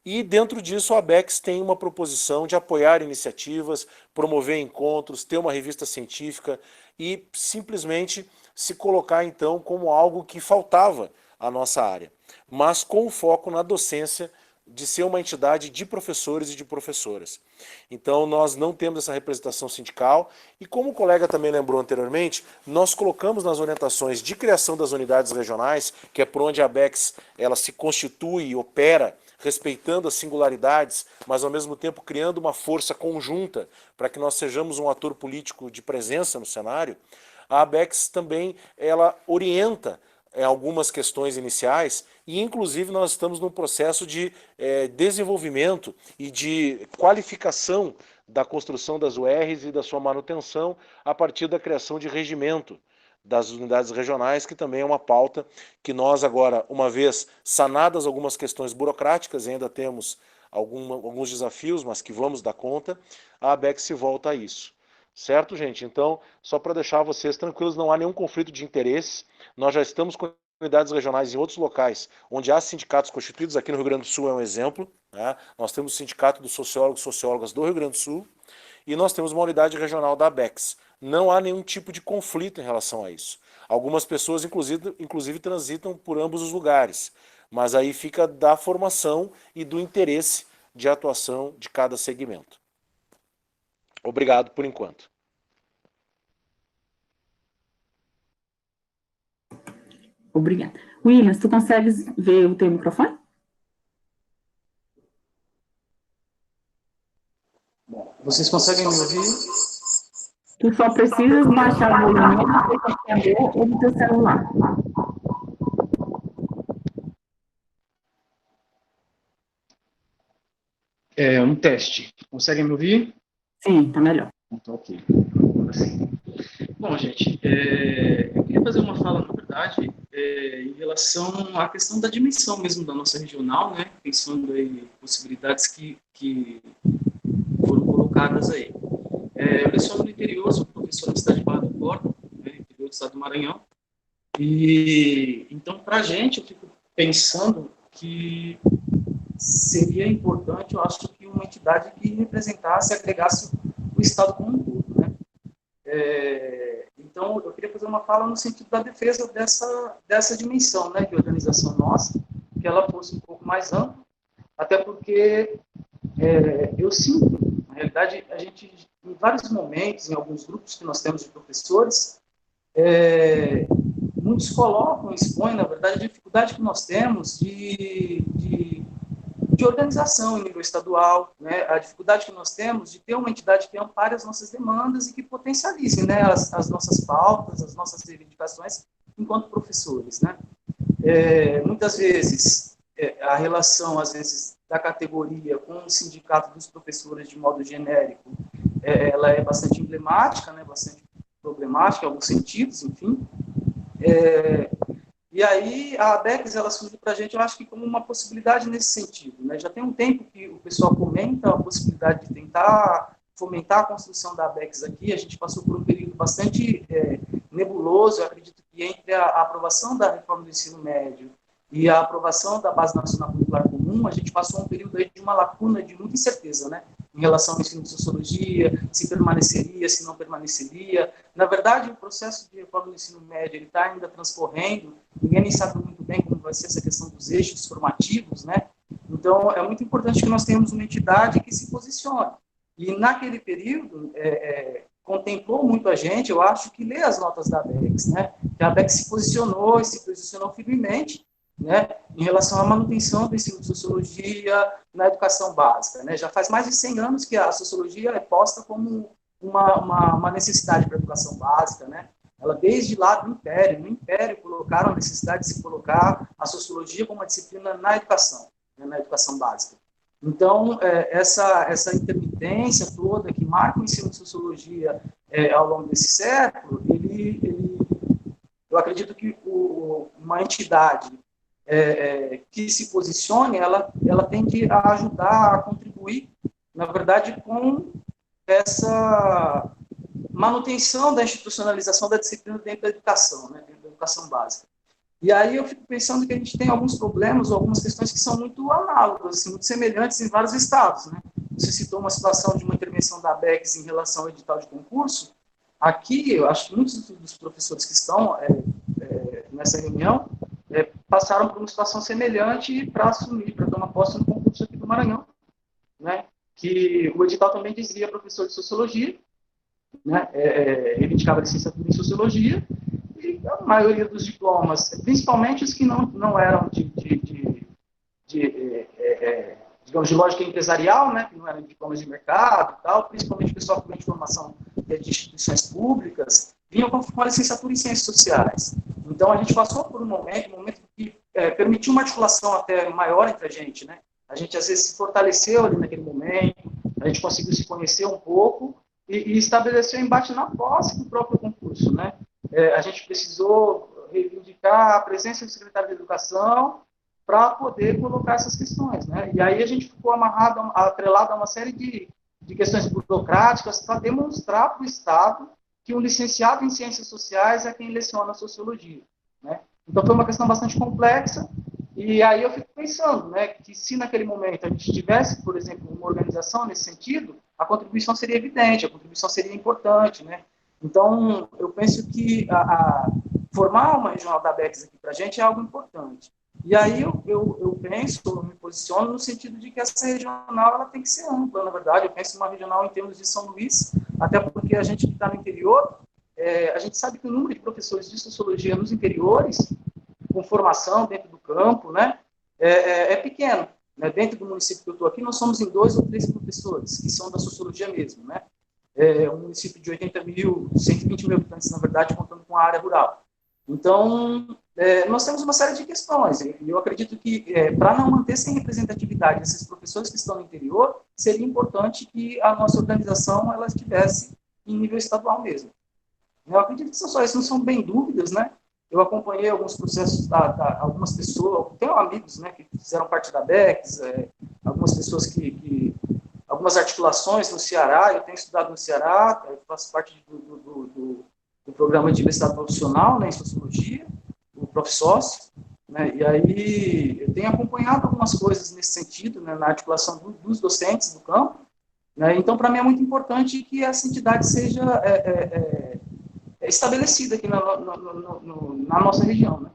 E dentro disso a ABECS tem uma proposição de apoiar iniciativas, promover encontros, ter uma revista científica e simplesmente se colocar então como algo que faltava à nossa área, mas com foco na docência, de ser uma entidade de professores e de professoras. Então nós não temos essa representação sindical e, como o colega também lembrou anteriormente, nós colocamos nas orientações de criação das unidades regionais, que é por onde a ABECS ela se constitui e opera, respeitando as singularidades, mas ao mesmo tempo criando uma força conjunta para que nós sejamos um ator político de presença no cenário. A ABECS também ela orienta algumas questões iniciais e, inclusive, nós estamos num processo de desenvolvimento e de qualificação da construção das URs e da sua manutenção a partir da criação de regimento das unidades regionais, que também é uma pauta que nós agora, uma vez sanadas algumas questões burocráticas, ainda temos alguns desafios, mas que vamos dar conta, a ABECS se volta a isso. Certo, gente? Então, só para deixar vocês tranquilos, não há nenhum conflito de interesses. Nós já estamos com unidades regionais em outros locais, onde há sindicatos constituídos. Aqui no Rio Grande do Sul é um exemplo, né? Nós temos o Sindicato dos Sociólogos e Sociólogas do Rio Grande do Sul e nós temos uma unidade regional da ABECS. Não há nenhum tipo de conflito em relação a isso. Algumas pessoas, inclusive transitam por ambos os lugares, mas aí fica da formação e do interesse de atuação de cada segmento. Obrigado por enquanto. Obrigada. Williams, tu consegues ver o teu microfone? Bom, vocês conseguem me ouvir? Tu só precisas baixar o volume do teu computador ou do teu celular. É um teste. Conseguem me ouvir? Sim, tá melhor. Então, ok. Agora sim. Bom, gente, eu queria fazer uma fala, na verdade, em relação à questão da dimensão mesmo da nossa regional, né? Pensando aí possibilidades que foram colocadas aí. Eu leciono no interior, sou professor na cidade de Barra do Corpo, né, interior do estado do Maranhão. E então, para a gente, eu fico pensando que seria importante, eu acho, que uma entidade que representasse, agregasse o estado como um todo, né? Então, eu queria fazer uma fala no sentido da defesa dessa dimensão, né, de organização nossa, que ela fosse um pouco mais ampla, até porque eu sinto, na realidade, a gente, em vários momentos, em alguns grupos que nós temos de professores, muitos colocam, expõem, na verdade, a dificuldade que nós temos de organização em nível estadual, né? A dificuldade que nós temos de ter uma entidade que ampare as nossas demandas e que potencialize, né, as nossas pautas, as nossas reivindicações enquanto professores, né? Muitas vezes, a relação, às vezes, da categoria com o sindicato dos professores de modo genérico, ela é bastante emblemática, né, bastante problemática em alguns sentidos, enfim. E aí a ABECS, ela surgiu para a gente, eu acho que como uma possibilidade nesse sentido, né? Já tem um tempo que o pessoal comenta a possibilidade de tentar fomentar a construção da ABECS aqui. A gente passou por um período bastante nebuloso. Eu acredito que entre a aprovação da reforma do ensino médio e a aprovação da Base Nacional Curricular Comum, a gente passou um período aí de uma lacuna de muita incerteza, né? Em relação ao ensino de sociologia, se permaneceria, se não permaneceria. Na verdade, o processo de reforma do ensino médio ele está ainda transcorrendo, ninguém nem sabe muito bem como vai ser essa questão dos eixos formativos, né? Então, é muito importante que nós tenhamos uma entidade que se posicione. E, naquele período, contemplou muito a gente, eu acho, que lê as notas da ABECS, né? Que a ABECS se posicionou e se posicionou firmemente, né, em relação à manutenção do ensino de sociologia na educação básica, né? Já faz mais de 100 anos que a sociologia é posta como uma necessidade para a educação básica, né? Ela, desde lá do Império, no Império colocaram a necessidade de se colocar a sociologia como uma disciplina na educação, né, na educação básica. Então, essa intermitência toda que marca o ensino de sociologia ao longo desse século, eu acredito que uma entidade que se posicione, ela tende a ajudar, a contribuir, na verdade, com essa manutenção da institucionalização da disciplina dentro da educação, né, dentro da educação básica. E aí eu fico pensando que a gente tem alguns problemas ou algumas questões que são muito análogas, assim, muito semelhantes em vários estados, né? Você citou uma situação de uma intervenção da ABECS em relação ao edital de concurso. Aqui, eu acho que muitos dos professores que estão nessa reunião passaram por uma situação semelhante para tomar posse no concurso aqui do Maranhão, né? Que o edital também dizia professor de sociologia, né? Reivindicava licenciatura em sociologia, e a maioria dos diplomas, principalmente os que não eram digamos, de lógica empresarial, né? Que não eram diplomas de mercado e tal, principalmente o pessoal que vem de formação de instituições públicas, vinham com a licenciatura em ciências sociais. Então, a gente passou por um momento que permitiu uma articulação até maior entre a gente, né? A gente, às vezes, se fortaleceu ali naquele momento, a gente conseguiu se conhecer um pouco e estabeleceu embate na posse do próprio concurso, né? A gente precisou reivindicar a presença do secretário de Educação para poder colocar essas questões, né? E aí a gente ficou atrelado a uma série de de questões burocráticas, para demonstrar para o Estado que um licenciado em Ciências Sociais é quem leciona Sociologia, né? Então, foi uma questão bastante complexa, e aí eu fico pensando, né, que se naquele momento a gente tivesse, por exemplo, uma organização nesse sentido, a contribuição seria evidente, a contribuição seria importante, né? Então, eu penso que formar uma regional da ABECS aqui para a gente é algo importante. E aí eu penso, eu me posiciono no sentido de que essa regional ela tem que ser ampla, na verdade. Eu penso em uma regional em termos de São Luís, até porque a gente que está no interior, a gente sabe que o número de professores de sociologia nos interiores, com formação dentro do campo, né, é pequeno. Né? Dentro do município que eu estou aqui, nós somos em 2 ou 3 professores, que são da sociologia mesmo, né? Um município de 80 mil, 120 mil habitantes, na verdade, contando com a área rural. Então, nós temos uma série de questões, e eu acredito que, para não manter sem representatividade esses professores que estão no interior, seria importante que a nossa organização ela estivesse em nível estadual mesmo. Eu acredito que só isso, não são bem dúvidas, né? Eu acompanhei alguns processos, algumas pessoas, tenho amigos, né, que fizeram parte da BECS, algumas pessoas algumas articulações no Ceará, eu tenho estudado no Ceará, faço parte do programa de diversidade profissional, né, em Sociologia, o ProfSócio, né, e aí eu tenho acompanhado algumas coisas nesse sentido, né, na articulação dos docentes do campo, né, então para mim é muito importante que essa entidade seja estabelecida aqui na nossa região, né.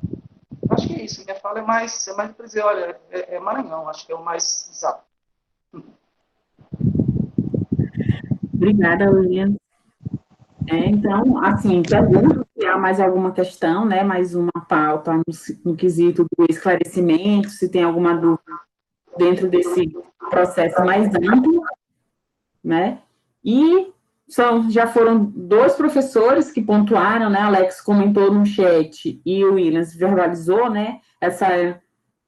Acho que é isso, minha fala é mais para dizer, olha, é Maranhão, acho que é o mais exato. Obrigada, William. Então, assim, pergunto se há mais alguma questão, né, mais uma pauta no quesito do esclarecimento, se tem alguma dúvida dentro desse processo mais amplo, né, e já foram 2 professores que pontuaram, né, Alex comentou no chat e o Williams verbalizou, né, essa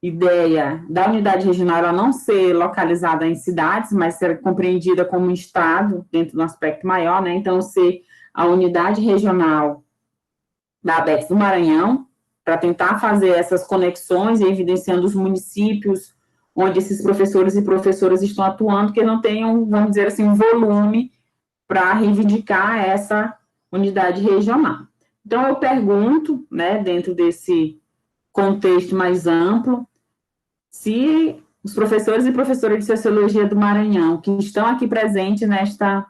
ideia da unidade regional ela não ser localizada em cidades, mas ser compreendida como um estado, dentro de um aspecto maior, né, então ser a unidade regional da ABECS do Maranhão, para tentar fazer essas conexões e evidenciando os municípios onde esses professores e professoras estão atuando, que não tenham, vamos dizer assim, um volume para reivindicar essa unidade regional. Então, eu pergunto, né, dentro desse contexto mais amplo, se os professores e professoras de Sociologia do Maranhão, que estão aqui presentes nesta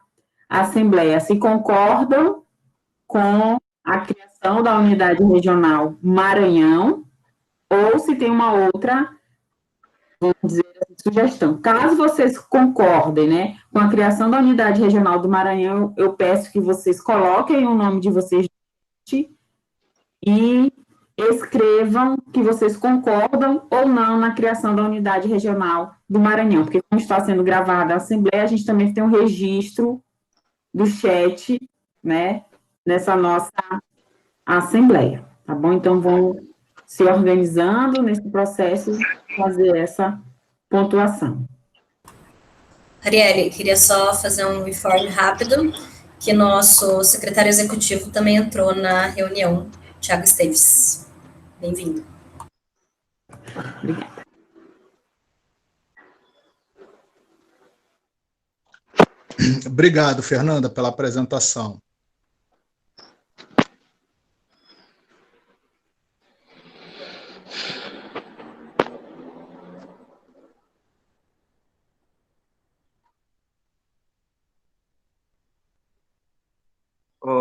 Assembleia, se concordam com a criação da unidade regional Maranhão, ou se tem uma outra, vamos dizer assim, sugestão. Caso vocês concordem, né, com a criação da unidade regional do Maranhão, eu peço que vocês coloquem o nome de vocês e escrevam que vocês concordam ou não na criação da unidade regional do Maranhão, porque como está sendo gravada a Assembleia, a gente também tem um registro do chat, né, nessa nossa Assembleia, tá bom? Então, vão se organizando nesse processo, fazer essa pontuação. Arielle, queria só fazer um informe rápido, que nosso secretário executivo também entrou na reunião, Thiago Esteves. Bem-vindo. Obrigada. Obrigado, Fernanda, pela apresentação.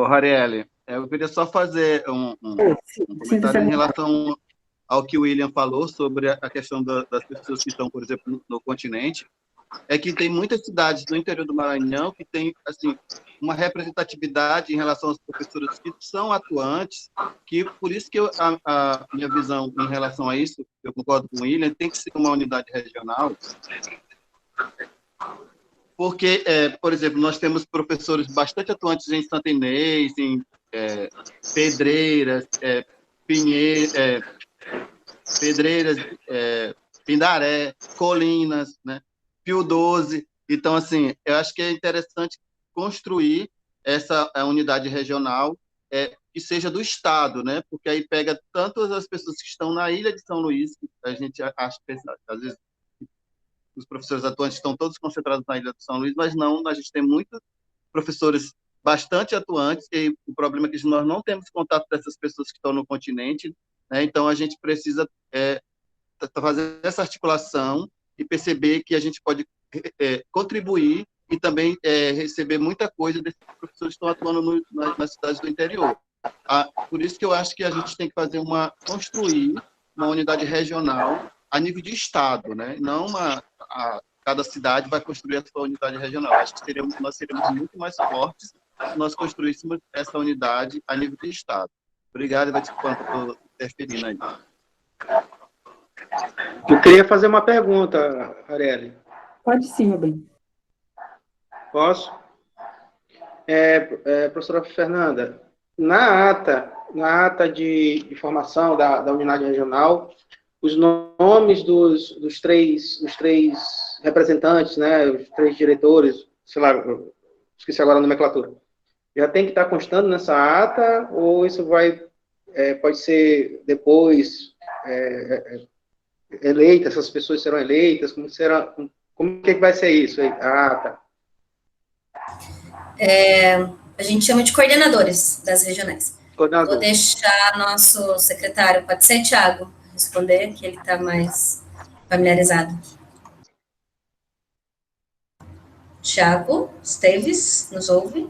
Arielle, eu queria só fazer um comentário em relação ao que o William falou sobre a questão das pessoas que estão, por exemplo, no continente. É que tem muitas cidades no interior do Maranhão que tem assim uma representatividade em relação aos professores que são atuantes, que por isso que a minha visão em relação a isso, eu concordo com o William, tem que ser uma unidade regional, porque, por exemplo, nós temos professores bastante atuantes em Santa Inês, em Pedreiras, Pedreiras, Pindaré, Colinas, né? Pio 12. Então, assim, eu acho que é interessante construir essa unidade regional que seja do Estado, né? Porque aí pega tanto as pessoas que estão na ilha de São Luís, que a gente acha que às vezes os professores atuantes estão todos concentrados na Ilha do São Luís, mas não, a gente tem muitos professores bastante atuantes, e o problema é que nós não temos contato dessas pessoas que estão no continente, né? Então a gente precisa fazer essa articulação e perceber que a gente pode contribuir e também receber muita coisa desses professores que estão atuando nas cidades do interior. Por isso que eu acho que a gente tem que construir uma unidade regional a nível de estado, né? Não cada cidade vai construir a sua unidade regional. Acho que nós seremos muito mais fortes se nós construíssemos essa unidade a nível de estado. Obrigado, Vaticano, por interferindo aí. Eu queria fazer uma pergunta, Arielle. Pode sim, meu bem. Posso? Professora Fernanda, na ata de formação da unidade regional, os nomes dos três representantes, né, os 3 diretores, sei lá, esqueci agora a nomenclatura, já tem que estar constando nessa ata, ou isso pode ser depois eleita, essas pessoas serão eleitas, como que vai ser isso aí, a ata? A gente chama de coordenadores das regionais. Vou deixar nosso secretário, pode ser, Thiago, responder, que ele está mais familiarizado. Thiago Esteves, nos ouve?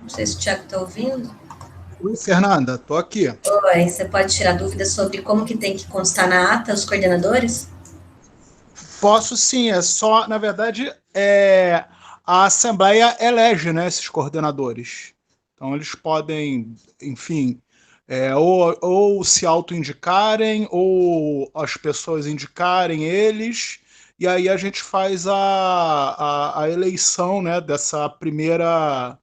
Não sei se o Thiago está ouvindo. Oi, Fernanda, estou aqui. Oi, você pode tirar dúvidas sobre como que tem que constar na ata os coordenadores? Posso sim, na verdade, a Assembleia elege, né, esses coordenadores. Então, eles podem, enfim, ou se autoindicarem, ou as pessoas indicarem eles, e aí a gente faz a eleição, né, dessa primeira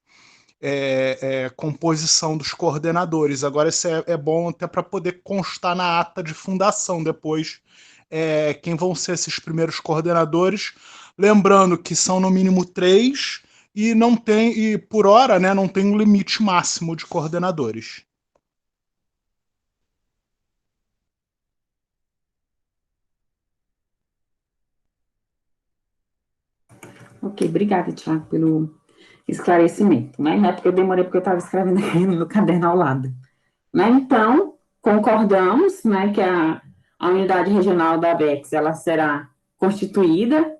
composição dos coordenadores. Agora, isso é bom até para poder constar na ata de fundação depois, quem vão ser esses primeiros coordenadores, lembrando que são no mínimo 3 e por hora, né, não tem um limite máximo de coordenadores. Ok, obrigada, Tiago, pelo esclarecimento, né? Não é porque eu demorei, porque eu estava escrevendo aqui no meu caderno ao lado. Né? Então, concordamos, né, que a unidade regional da ABECS, ela será constituída,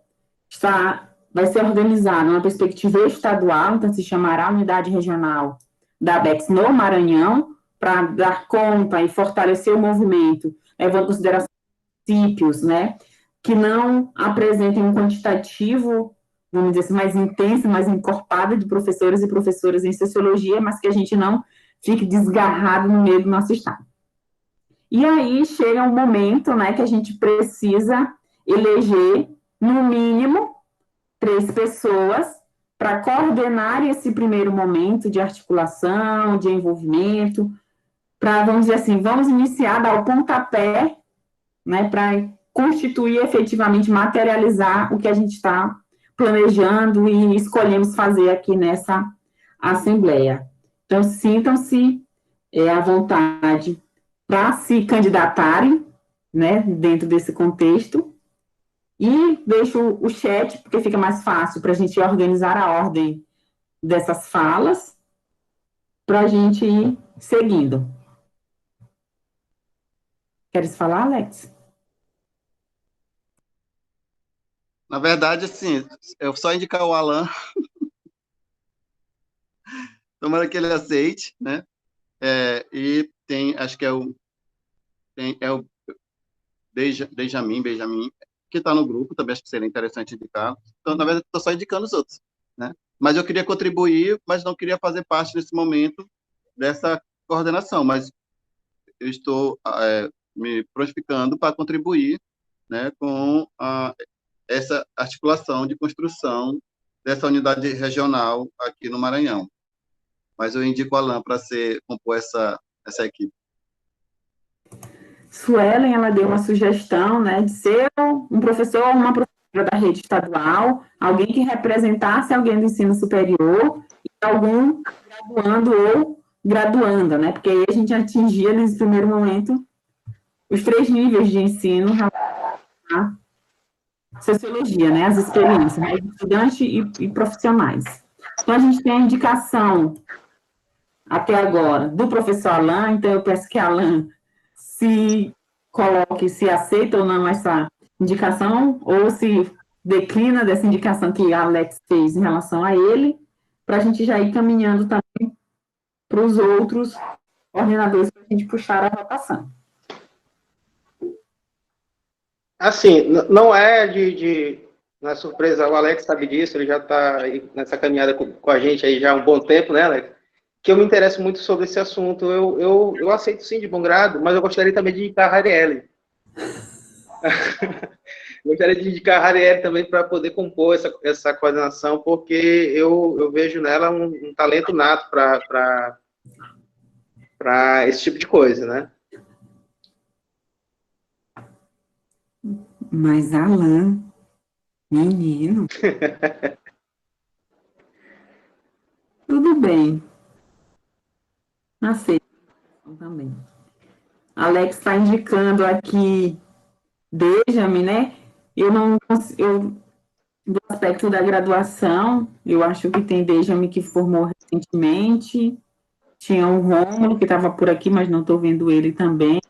vai ser organizada numa perspectiva estadual, então se chamará Unidade Regional da ABECS no Maranhão, para dar conta e fortalecer o movimento, levando em consideração municípios, né, que não apresentem um quantitativo, vamos dizer assim, mais intenso, mais encorpado de professores e professoras em sociologia, mas que a gente não fique desgarrado no meio do nosso estado. E aí chega um momento, né, que a gente precisa eleger, no mínimo, 3 pessoas para coordenar esse primeiro momento de articulação, de envolvimento, para, vamos dizer assim, vamos iniciar, dar o pontapé, né, para constituir efetivamente, materializar o que a gente está planejando e escolhemos fazer aqui nessa Assembleia. Então, sintam-se à vontade para se candidatarem, né, dentro desse contexto, e deixo o chat, porque fica mais fácil para a gente organizar a ordem dessas falas, para a gente ir seguindo. Queres falar, Alex? Na verdade, assim, eu só indicar o Alan, tomara que ele aceite, né? E tem, acho que é o Benjamin, que está no grupo, também acho que seria interessante indicar. Então, na verdade, estou só indicando os outros, né? Mas eu queria contribuir, mas não queria fazer parte nesse momento dessa coordenação, mas eu estou me prontificando para contribuir, né, com essa articulação de construção dessa unidade regional aqui no Maranhão. Mas eu indico o Alan para compor essa equipe. Suelen, ela deu uma sugestão, né, de ser um professor ou uma professora da rede estadual, alguém que representasse alguém do ensino superior e algum graduando ou graduanda, né, porque aí a gente atingia, nesse primeiro momento, os 3 níveis de ensino a sociologia, né, as experiências, né, estudantes e profissionais. Então, a gente tem a indicação, até agora, do professor Alan, então eu peço que Alan se coloque, se aceita ou não essa indicação, ou se declina dessa indicação que a Alex fez em relação a ele, para a gente já ir caminhando também para os outros coordenadores, para a gente puxar a votação. Assim, não é não é surpresa, o Alex sabe disso, ele já está nessa caminhada com a gente aí já há um bom tempo, né, Alex? Que eu me interesso muito sobre esse assunto. Eu aceito sim de bom grado, mas eu gostaria também de indicar a Harielle. Gostaria de indicar a Harielle também para poder compor essa coordenação, porque eu vejo nela um talento nato para esse tipo de coisa, né? Mas Alan, menino, tudo bem. Aceito também. Alex está indicando aqui Benjamin, né? Do aspecto da graduação, eu acho que tem Benjamin que formou recentemente, tinha o Rômulo que estava por aqui, mas não estou vendo ele também,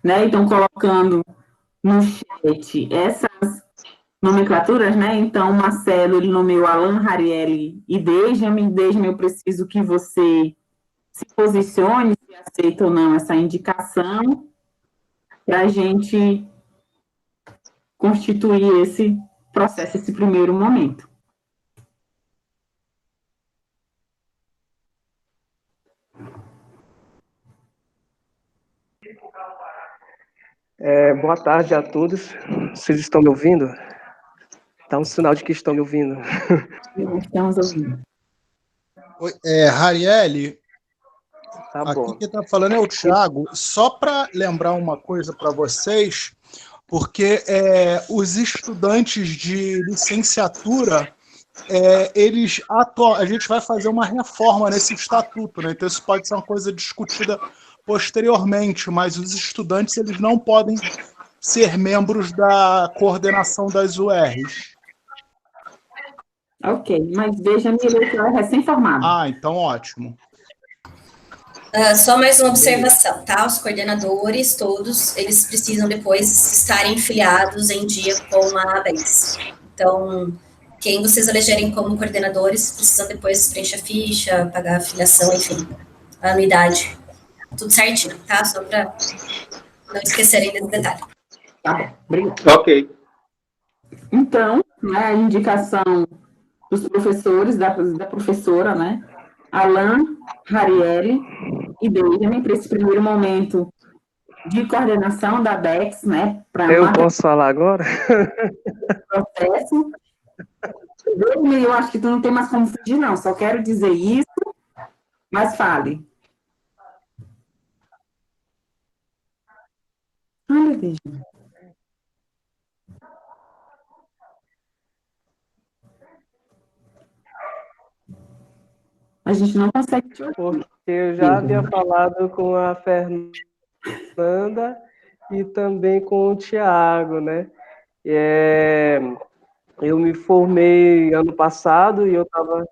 né? Então, colocando no chat essas nomenclaturas, né? Então, Marcelo, ele nomeou Alan, Harielle e Benjamin. Benjamin, eu preciso que você se posicione, se aceita ou não essa indicação, para a gente constituir esse processo, esse primeiro momento. Boa tarde a todos. Vocês estão me ouvindo? Dá um sinal de que estão me ouvindo. Estamos ouvindo. Harielle, Tá aqui bom. quem está falando é o Thiago. Só para lembrar uma coisa para vocês, porque os estudantes de licenciatura, a gente vai fazer uma reforma nesse estatuto, né? Então isso pode ser uma coisa discutida posteriormente, mas os estudantes eles não podem ser membros da coordenação das URs. Ok, mas Benjamin, ele é recém-formado. Ah, então ótimo. Só mais uma observação, tá? Os coordenadores, todos, eles precisam depois estarem filiados em dia com a ABEX. Então, quem vocês elegerem como coordenadores, precisam depois preencher a ficha, pagar a filiação, enfim, a anuidade. Tudo certinho, tá? Só para não esquecerem desse detalhe. Tá bom, obrigado. Ok. Então, né, a indicação dos professores, da professora, né, Alan, Harielle e Benjamin, para esse primeiro momento de coordenação da BEX, né, para Eu posso falar agora? processo. Eu acho que tu não tem mais como fugir, não, só quero dizer isso, mas fale. Olha, Benjamin. A gente não consegue te ouvir. Porque eu já havia falado com a Fernanda e também com o Thiago, né? Eu me formei ano passado e eu estava...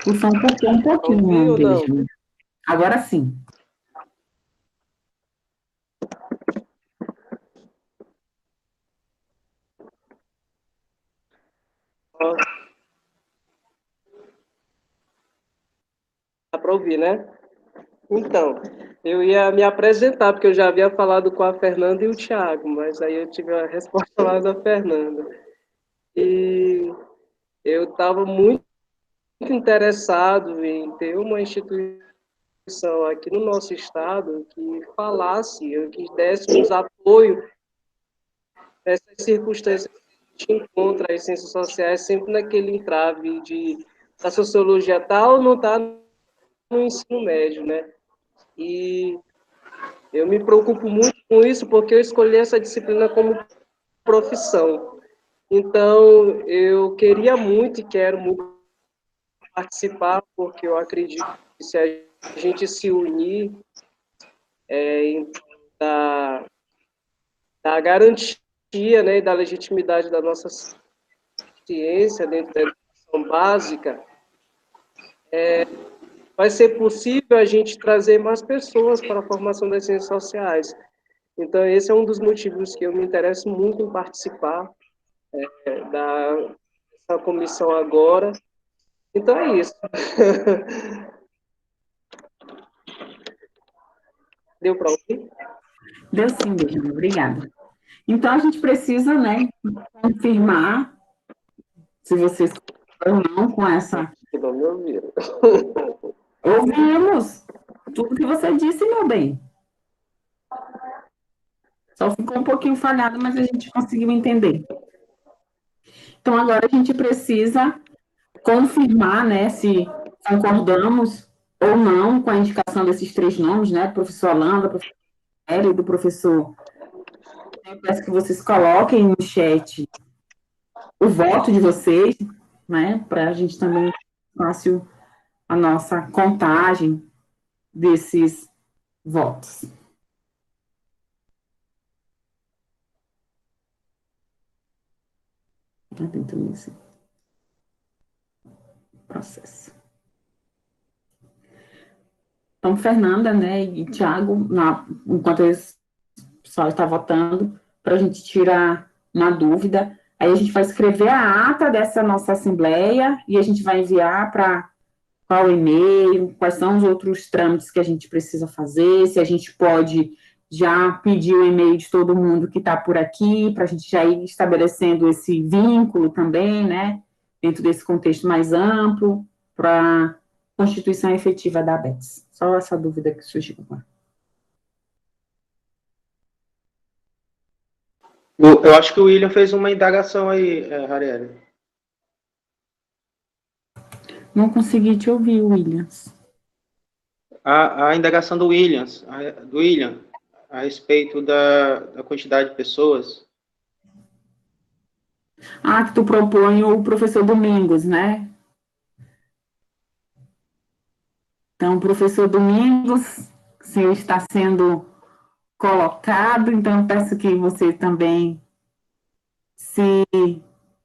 O som cortou um pouquinho, Benjamin. Agora sim. Dá para ouvir, né? Então, eu ia me apresentar, porque eu já havia falado com a Fernanda e o Thiago, mas aí eu tive a resposta lá da Fernanda. E eu estava muito interessado em ter uma instituição aqui no nosso estado que falasse, que desse nos apoio nessas circunstâncias que a gente encontra as ciências sociais sempre naquele entrave de a sociologia tá ou não está no ensino médio, né? E eu me preocupo muito com isso porque eu escolhi essa disciplina como profissão. Então, eu queria muito e quero muito participar porque eu acredito que se a gente se unir, da garantia, né, e da legitimidade da nossa ciência dentro da educação básica, vai ser possível a gente trazer mais pessoas para a formação das ciências sociais. Então, esse é um dos motivos que eu me interesso muito em participar dessa comissão agora. Então, é isso. Deu para ouvir? Deu sim, Benjamin, obrigada. Então, a gente precisa, né, confirmar se vocês concordam ou não com essa... Que não me ouviram. Ouvimos tudo que você disse, meu bem. Só ficou um pouquinho falhado, mas a gente conseguiu entender. Então, agora a gente precisa confirmar, né, se concordamos ou não com a indicação desses 3 nomes, né, do professor Holanda, do professor Hélio e do professor... Eu peço que vocês coloquem no chat o voto de vocês, né, para a gente também fácil a nossa contagem desses votos. Dentro desse processo. Então, Fernanda, né, e Tiago, enquanto o pessoal está votando, para a gente tirar uma dúvida, aí a gente vai escrever a ata dessa nossa assembleia e a gente vai enviar para qual e-mail, quais são os outros trâmites que a gente precisa fazer, se a gente pode já pedir o e-mail de todo mundo que está por aqui, para a gente já ir estabelecendo esse vínculo também, né, dentro desse contexto mais amplo, para a constituição efetiva da ABETS. Só essa dúvida que surgiu agora. Eu acho que o William fez uma indagação aí, Rarieri. Não consegui te ouvir, Williams. A indagação do William, a respeito da quantidade de pessoas. Que tu propõe o professor Domingos, né? Então, o professor Domingos, se está sendo colocado, então eu peço que você também se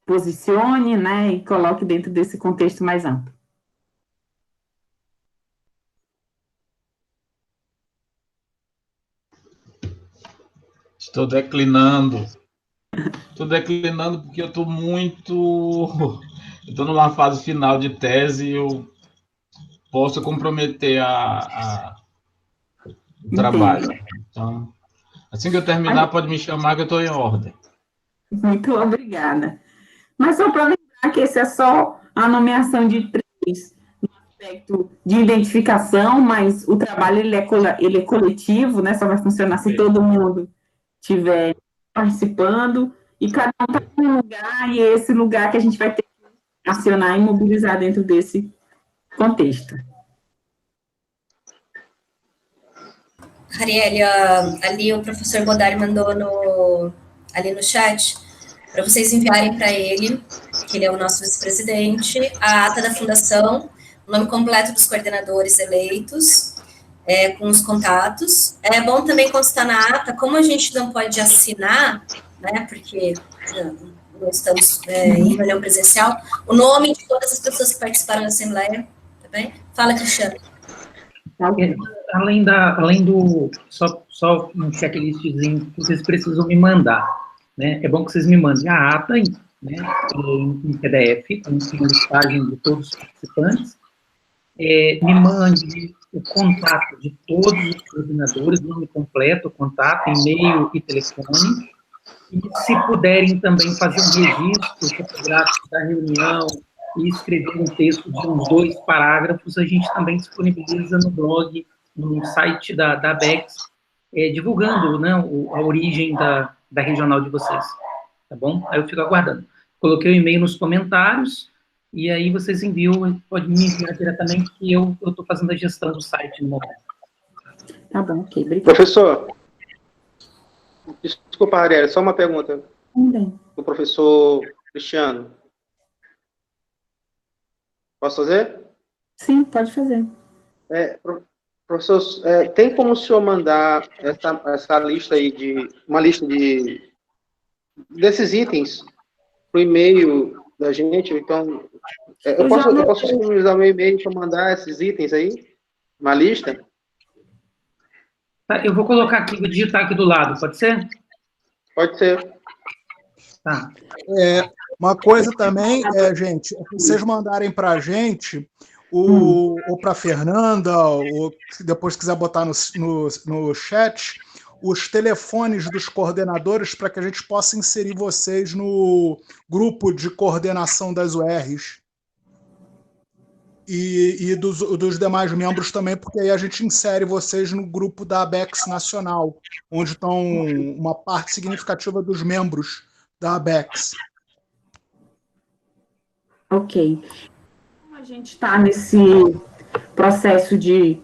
posicione, né, e coloque dentro desse contexto mais amplo. Estou declinando. Estou declinando porque eu estou muito... Eu estou numa fase final de tese e eu posso comprometer o trabalho. Então, assim que eu terminar, pode me chamar que eu estou em ordem. Muito obrigada. Mas só para lembrar que esse é só a nomeação de 3 no aspecto de identificação, mas o trabalho ele é coletivo, né? Só vai funcionar se todo mundo estiver participando, e cada um está em um lugar, e é esse lugar que a gente vai ter que acionar e mobilizar dentro desse contexto. Arielle, ali o professor Godard mandou ali no chat para vocês enviarem para ele, que ele é o nosso vice-presidente, a ata da fundação, o nome completo dos coordenadores eleitos, com os contatos. É bom também constar na ata, como a gente não pode assinar, né, porque não estamos em reunião presencial, o nome de todas as pessoas que participaram da Assembleia, tá bem? Fala, Cristiano. Além do só um checklistzinho que vocês precisam me mandar, né? É bom que vocês me mandem a ata, né, em PDF, com uma listagem de todos os participantes, me mande o contato de todos os coordenadores, nome completo, contato, e-mail e telefone, e se puderem também fazer um registro fotográfico da reunião e escrever um texto de uns 2 parágrafos, a gente também disponibiliza no blog, no site da ABEX, divulgando, né, a origem da regional de vocês, tá bom? Aí eu fico aguardando. Coloquei o e-mail nos comentários, e aí vocês enviam, pode me enviar diretamente, que eu estou fazendo a gestão do site no momento. Tá bom, ok, obrigado. Professor, desculpa, Ariel, só uma pergunta. O professor Cristiano. Posso fazer? Sim, pode fazer. Professor, tem como o senhor mandar essa lista aí uma lista desses itens para o e-mail da gente? Então, eu posso disponibilizar meu e-mail para mandar esses itens aí? Uma lista? Tá, eu vou colocar aqui, vou digitar aqui do lado, pode ser? Pode ser. Tá. Uma coisa também, gente, vocês mandarem para a gente, ou para a Fernanda, ou se depois quiser botar no chat, os telefones dos coordenadores para que a gente possa inserir vocês no grupo de coordenação das URs. E dos demais membros também, porque aí a gente insere vocês no grupo da ABEX Nacional, onde estão uma parte significativa dos membros da ABEX. Ok. Como a gente está nesse processo de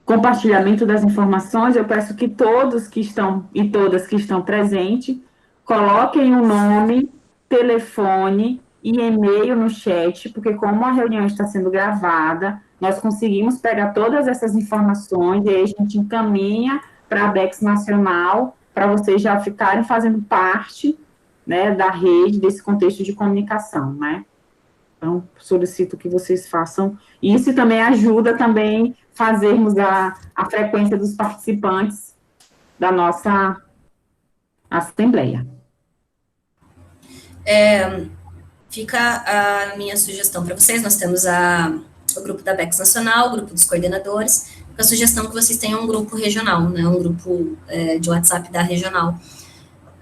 compartilhamento das informações, eu peço que todos que estão e todas que estão presentes coloquem o nome, telefone e e-mail no chat, porque como a reunião está sendo gravada, nós conseguimos pegar todas essas informações e aí a gente encaminha para a ABEX Nacional, para vocês já ficarem fazendo parte, né, da rede, desse contexto de comunicação, né? Então, solicito que vocês façam isso e também ajuda também fazermos a frequência dos participantes da nossa assembleia. Fica a minha sugestão para vocês. Nós temos o grupo da ABEX Nacional, o grupo dos coordenadores, com a sugestão que vocês tenham um grupo regional, né, um grupo de WhatsApp da regional.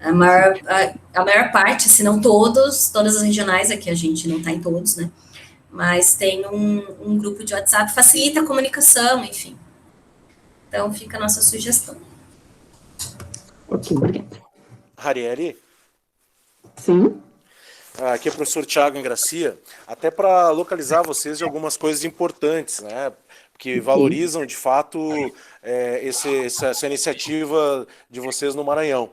A maior parte, se não todas as regionais, aqui a gente não está em todos, né, mas tem um grupo de WhatsApp, facilita a comunicação, enfim. Então, fica a nossa sugestão. Ok, obrigada. Harieli? Sim. Aqui é o professor Thiago Engracia, até para localizar vocês de algumas coisas importantes, né, que valorizam, de fato, essa iniciativa de vocês no Maranhão.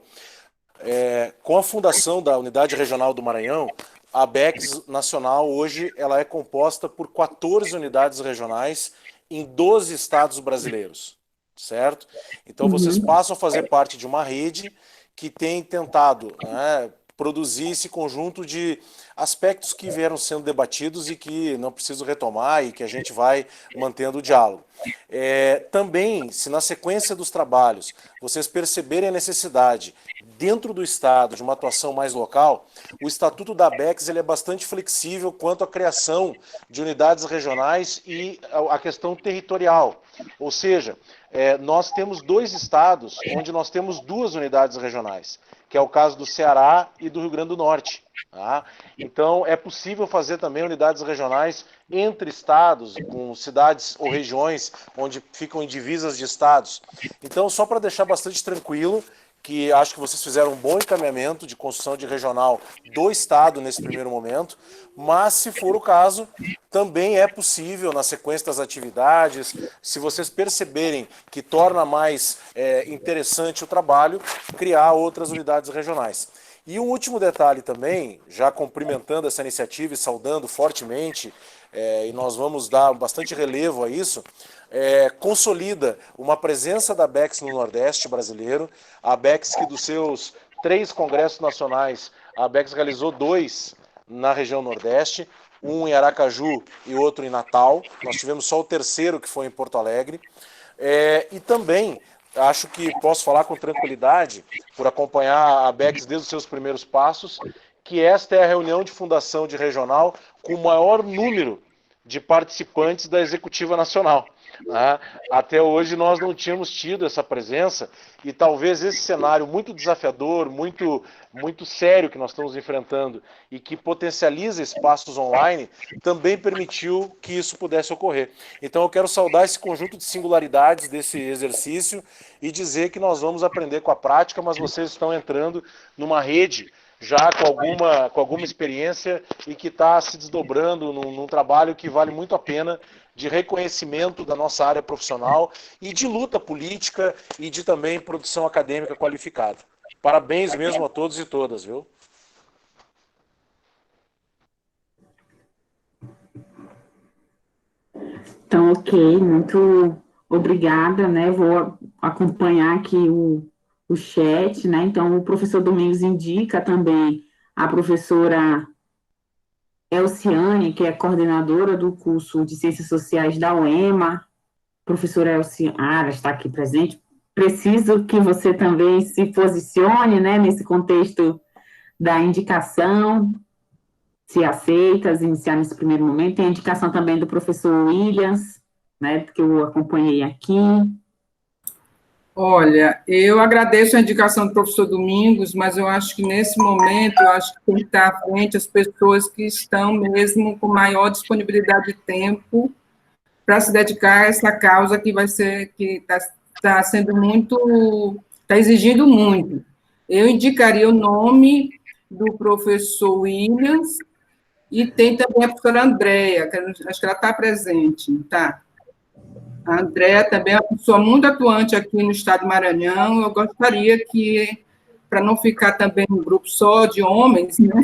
Com a fundação da Unidade Regional do Maranhão, a ABEX Nacional hoje ela é composta por 14 unidades regionais em 12 estados brasileiros, certo? Então vocês passam a fazer parte de uma rede que tem tentado, né, produzir esse conjunto de aspectos que vieram sendo debatidos e que não preciso retomar e que a gente vai mantendo o diálogo. Também, se na sequência dos trabalhos vocês perceberem a necessidade dentro do Estado de uma atuação mais local, o Estatuto da ABEX ele é bastante flexível quanto à criação de unidades regionais e a questão territorial. Ou seja, nós temos 2 estados onde nós temos 2 unidades regionais, que é o caso do Ceará e do Rio Grande do Norte. Tá? Então, é possível fazer também unidades regionais entre estados, com cidades ou regiões onde ficam em divisas de estados. Então, só para deixar bastante tranquilo, que acho que vocês fizeram um bom encaminhamento de construção de regional do Estado nesse primeiro momento, mas, se for o caso, também é possível, na sequência das atividades, se vocês perceberem que torna mais interessante o trabalho, criar outras unidades regionais. E um último detalhe também, já cumprimentando essa iniciativa e saudando fortemente, e nós vamos dar bastante relevo a isso, consolida uma presença da ABEX no Nordeste brasileiro, a ABEX que dos seus 3 congressos nacionais, a ABEX realizou 2 na região Nordeste, um em Aracaju e outro em Natal, nós tivemos só o terceiro que foi em Porto Alegre, e também acho que posso falar com tranquilidade, por acompanhar a ABEX desde os seus primeiros passos, que esta é a reunião de fundação de regional com o maior número de participantes da Executiva Nacional. Né? Até hoje nós não tínhamos tido essa presença e talvez esse cenário muito desafiador, muito sério que nós estamos enfrentando e que potencializa espaços online, também permitiu que isso pudesse ocorrer. Então eu quero saudar esse conjunto de singularidades desse exercício e dizer que nós vamos aprender com a prática, mas vocês estão entrando numa rede já com alguma experiência e que está se desdobrando num trabalho que vale muito a pena de reconhecimento da nossa área profissional e de luta política e de também produção acadêmica qualificada. Parabéns mesmo a todos e todas, viu? Então, ok, muito obrigada, né? Vou acompanhar aqui o chat, né? Então, o professor Domingos indica também a professora Elciane, que é coordenadora do curso de Ciências Sociais da UEMA. Professora Elciane, ela está aqui presente. Preciso que você também se posicione, né, nesse contexto da indicação, se aceitas iniciar nesse primeiro momento. Tem a indicação também do professor Williams, né, que eu acompanhei aqui. Olha, eu agradeço a indicação do professor Domingos, mas eu acho que nesse momento, eu acho que tem que estar à frente as pessoas que estão mesmo com maior disponibilidade de tempo para se dedicar a essa causa que vai ser, que está sendo muito, está exigindo muito. Eu indicaria o nome do professor Williams e tem também a professora Andréa, que acho que ela está presente, tá? A Andréa também é uma pessoa muito atuante aqui no estado do Maranhão. Eu gostaria que, para não ficar também um grupo só de homens, né,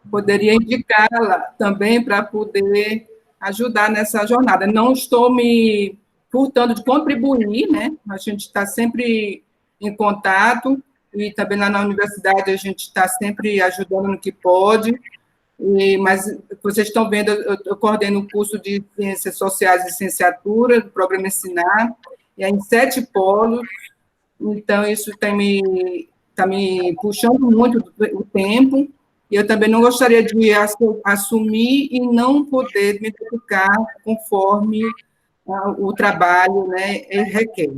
poderia indicá-la também para poder ajudar nessa jornada. Não estou me furtando de contribuir, né? A gente está sempre em contato e também lá na universidade a gente está sempre ajudando no que pode. Mas vocês estão vendo, eu coordeno o curso de Ciências Sociais e Licenciatura, do programa Ensinar, e é em 7 polos, então isso está me puxando muito o tempo, e eu também não gostaria de assumir e não poder me dedicar conforme o trabalho, né, requer.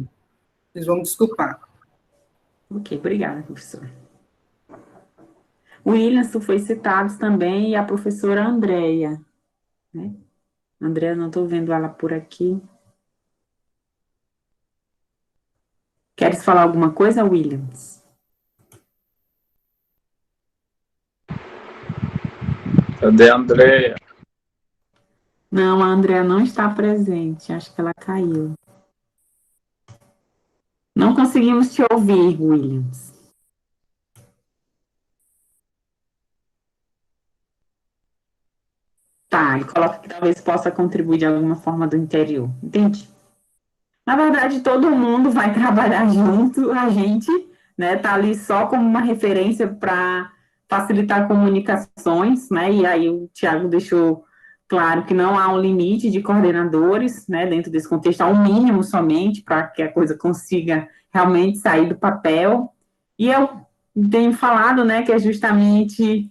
Vocês vão me desculpar. Ok, obrigada, professora. O Williams foi citado também e a professora Andréia, né? Andréia, não estou vendo ela por aqui. Queres falar alguma coisa, Williams? Cadê a Andréia? Não, a Andréia não está presente, acho que ela caiu. Não conseguimos te ouvir, Williams. Tá, ele coloca que talvez possa contribuir de alguma forma do interior. Entendi. Na verdade, todo mundo vai trabalhar junto, a gente, né, tá ali só como uma referência para facilitar comunicações, né, e aí o Tiago deixou claro que não há um limite de coordenadores, né, dentro desse contexto, há um mínimo somente para que a coisa consiga realmente sair do papel. E eu tenho falado, né, que é justamente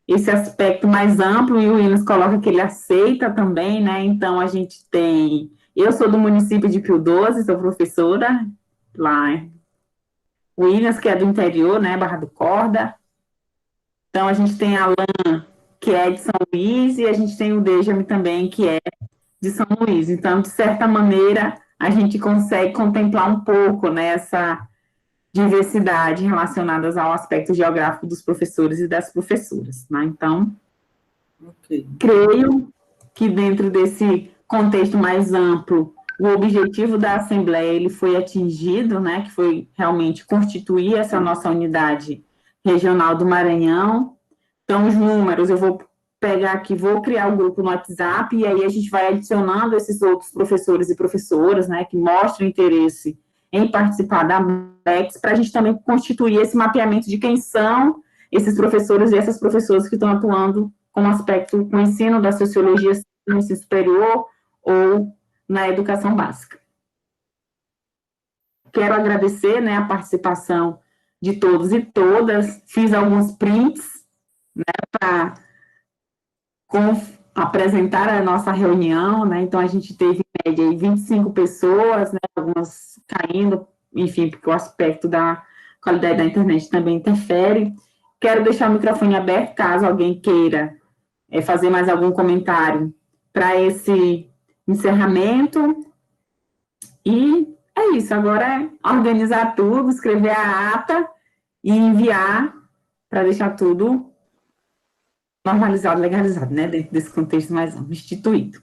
esse aspecto mais amplo, e o Williams coloca que ele aceita também, né, então a gente tem, eu sou do município de Pio 12, sou professora lá, o Williams, que é do interior, né, Barra do Corda, então a gente tem a Alain, que é de São Luís, e a gente tem o Dejame também, que é de São Luís, então, de certa maneira, a gente consegue contemplar um pouco, né, essa diversidade relacionadas ao aspecto geográfico dos professores e das professoras, né? Então, creio que dentro desse contexto mais amplo, o objetivo da Assembleia ele foi atingido, né? Que foi realmente constituir essa nossa unidade regional do Maranhão. Então, os números, eu vou pegar aqui, vou criar um grupo no WhatsApp, e aí a gente vai adicionando esses outros professores e professoras, né? Que mostram interesse em participar da BEX, para a gente também constituir esse mapeamento de quem são esses professores e essas professoras que estão atuando com aspecto, com o ensino da sociologia no ensino superior ou na educação básica. Quero agradecer, né, a participação de todos e todas, fiz alguns prints, né, para apresentar a nossa reunião, né, então a gente teve, em média, 25 pessoas, né, algumas caindo, enfim, porque o aspecto da qualidade da internet também interfere. Quero deixar o microfone aberto, caso alguém queira fazer mais algum comentário para esse encerramento, e é isso, agora é organizar tudo, escrever a ata e enviar para deixar tudo normalizado, legalizado, né, dentro desse contexto mais amplo, instituído.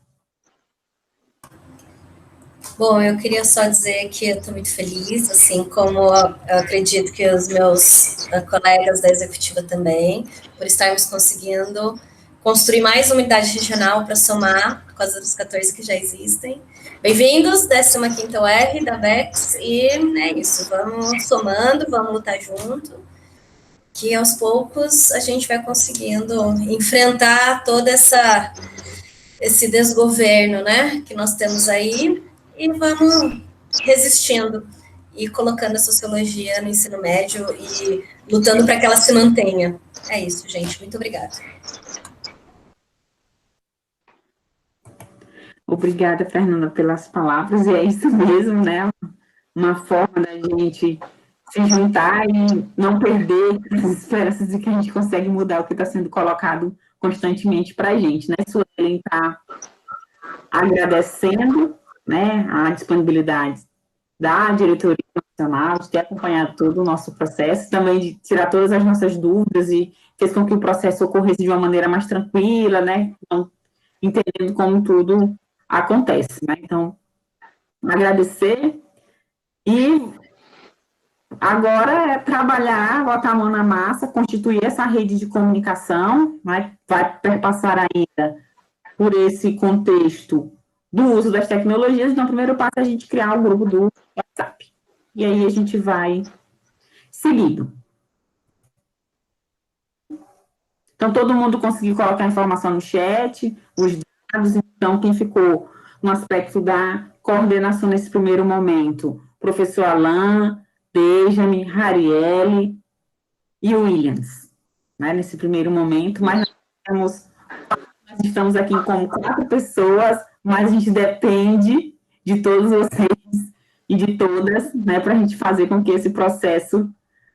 Bom, eu queria só dizer que eu estou muito feliz, assim como eu acredito que os meus colegas da executiva também, por estarmos conseguindo construir mais uma unidade regional para somar por causa dos 14 que já existem. Bem-vindos, 15ª UR da BEX, e é isso, vamos somando, vamos lutar junto, que aos poucos a gente vai conseguindo enfrentar todo esse desgoverno, né, que nós temos aí, e vamos resistindo e colocando a sociologia no ensino médio e lutando para que ela se mantenha. É isso, gente. Muito obrigada. Obrigada, Fernanda, pelas palavras, e é isso mesmo, né? Uma forma da gente se juntar e não perder as esperanças de que a gente consegue mudar o que está sendo colocado constantemente para a gente, né? Suelen está agradecendo, né, a disponibilidade da diretoria nacional, de ter acompanhado todo o nosso processo, também de tirar todas as nossas dúvidas e fez com que o processo ocorresse de uma maneira mais tranquila, né, então, entendendo como tudo acontece, né, então, agradecer e agora é trabalhar, botar a mão na massa, constituir essa rede de comunicação, vai perpassar ainda por esse contexto do uso das tecnologias. Então, o primeiro passo é a gente criar o grupo do WhatsApp. E aí a gente vai seguindo. Então, todo mundo conseguiu colocar a informação no chat, os dados. Então, quem ficou no aspecto da coordenação nesse primeiro momento? Professor Alain, Benjamin, Harielle e Williams, né, nesse primeiro momento. Mas nós estamos aqui como 4 pessoas, mas a gente depende de todos vocês e de todas, né, para a gente fazer com que esse processo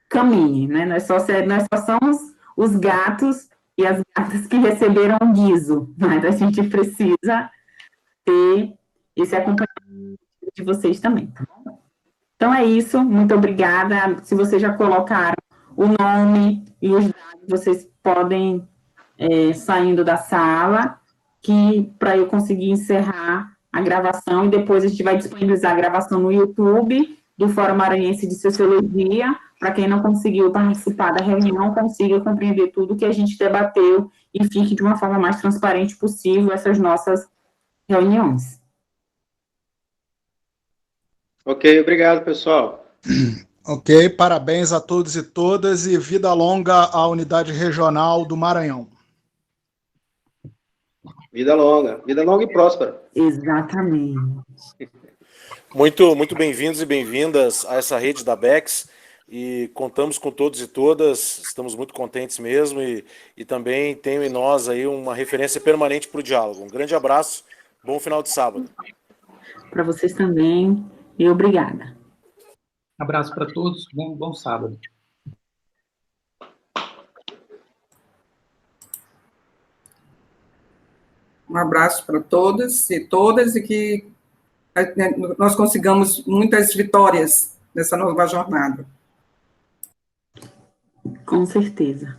caminhe, né? Nós só somos os gatos e as gatas que receberam o guiso, mas a gente precisa ter esse acompanhamento de vocês também, tá bom? Então é isso, muito obrigada. Se vocês já colocaram o nome e os dados, vocês podem saindo da sala, que para eu conseguir encerrar a gravação, e depois a gente vai disponibilizar a gravação no YouTube do Fórum Maranhense de Sociologia, para quem não conseguiu participar da reunião, consiga compreender tudo que a gente debateu e fique de uma forma mais transparente possível essas nossas reuniões. Ok, obrigado, pessoal. Ok, parabéns a todos e todas e vida longa à Unidade Regional do Maranhão. Vida longa e próspera. Exatamente. Muito bem-vindos e bem-vindas a essa rede da BEX, e contamos com todos e todas, estamos muito contentes mesmo, e também tenho em nós aí uma referência permanente para o diálogo. Um grande abraço, bom final de sábado. Para vocês também, e obrigada. Abraço para todos, bom sábado. Um abraço para todos e todas, e que nós consigamos muitas vitórias nessa nova jornada. Com certeza.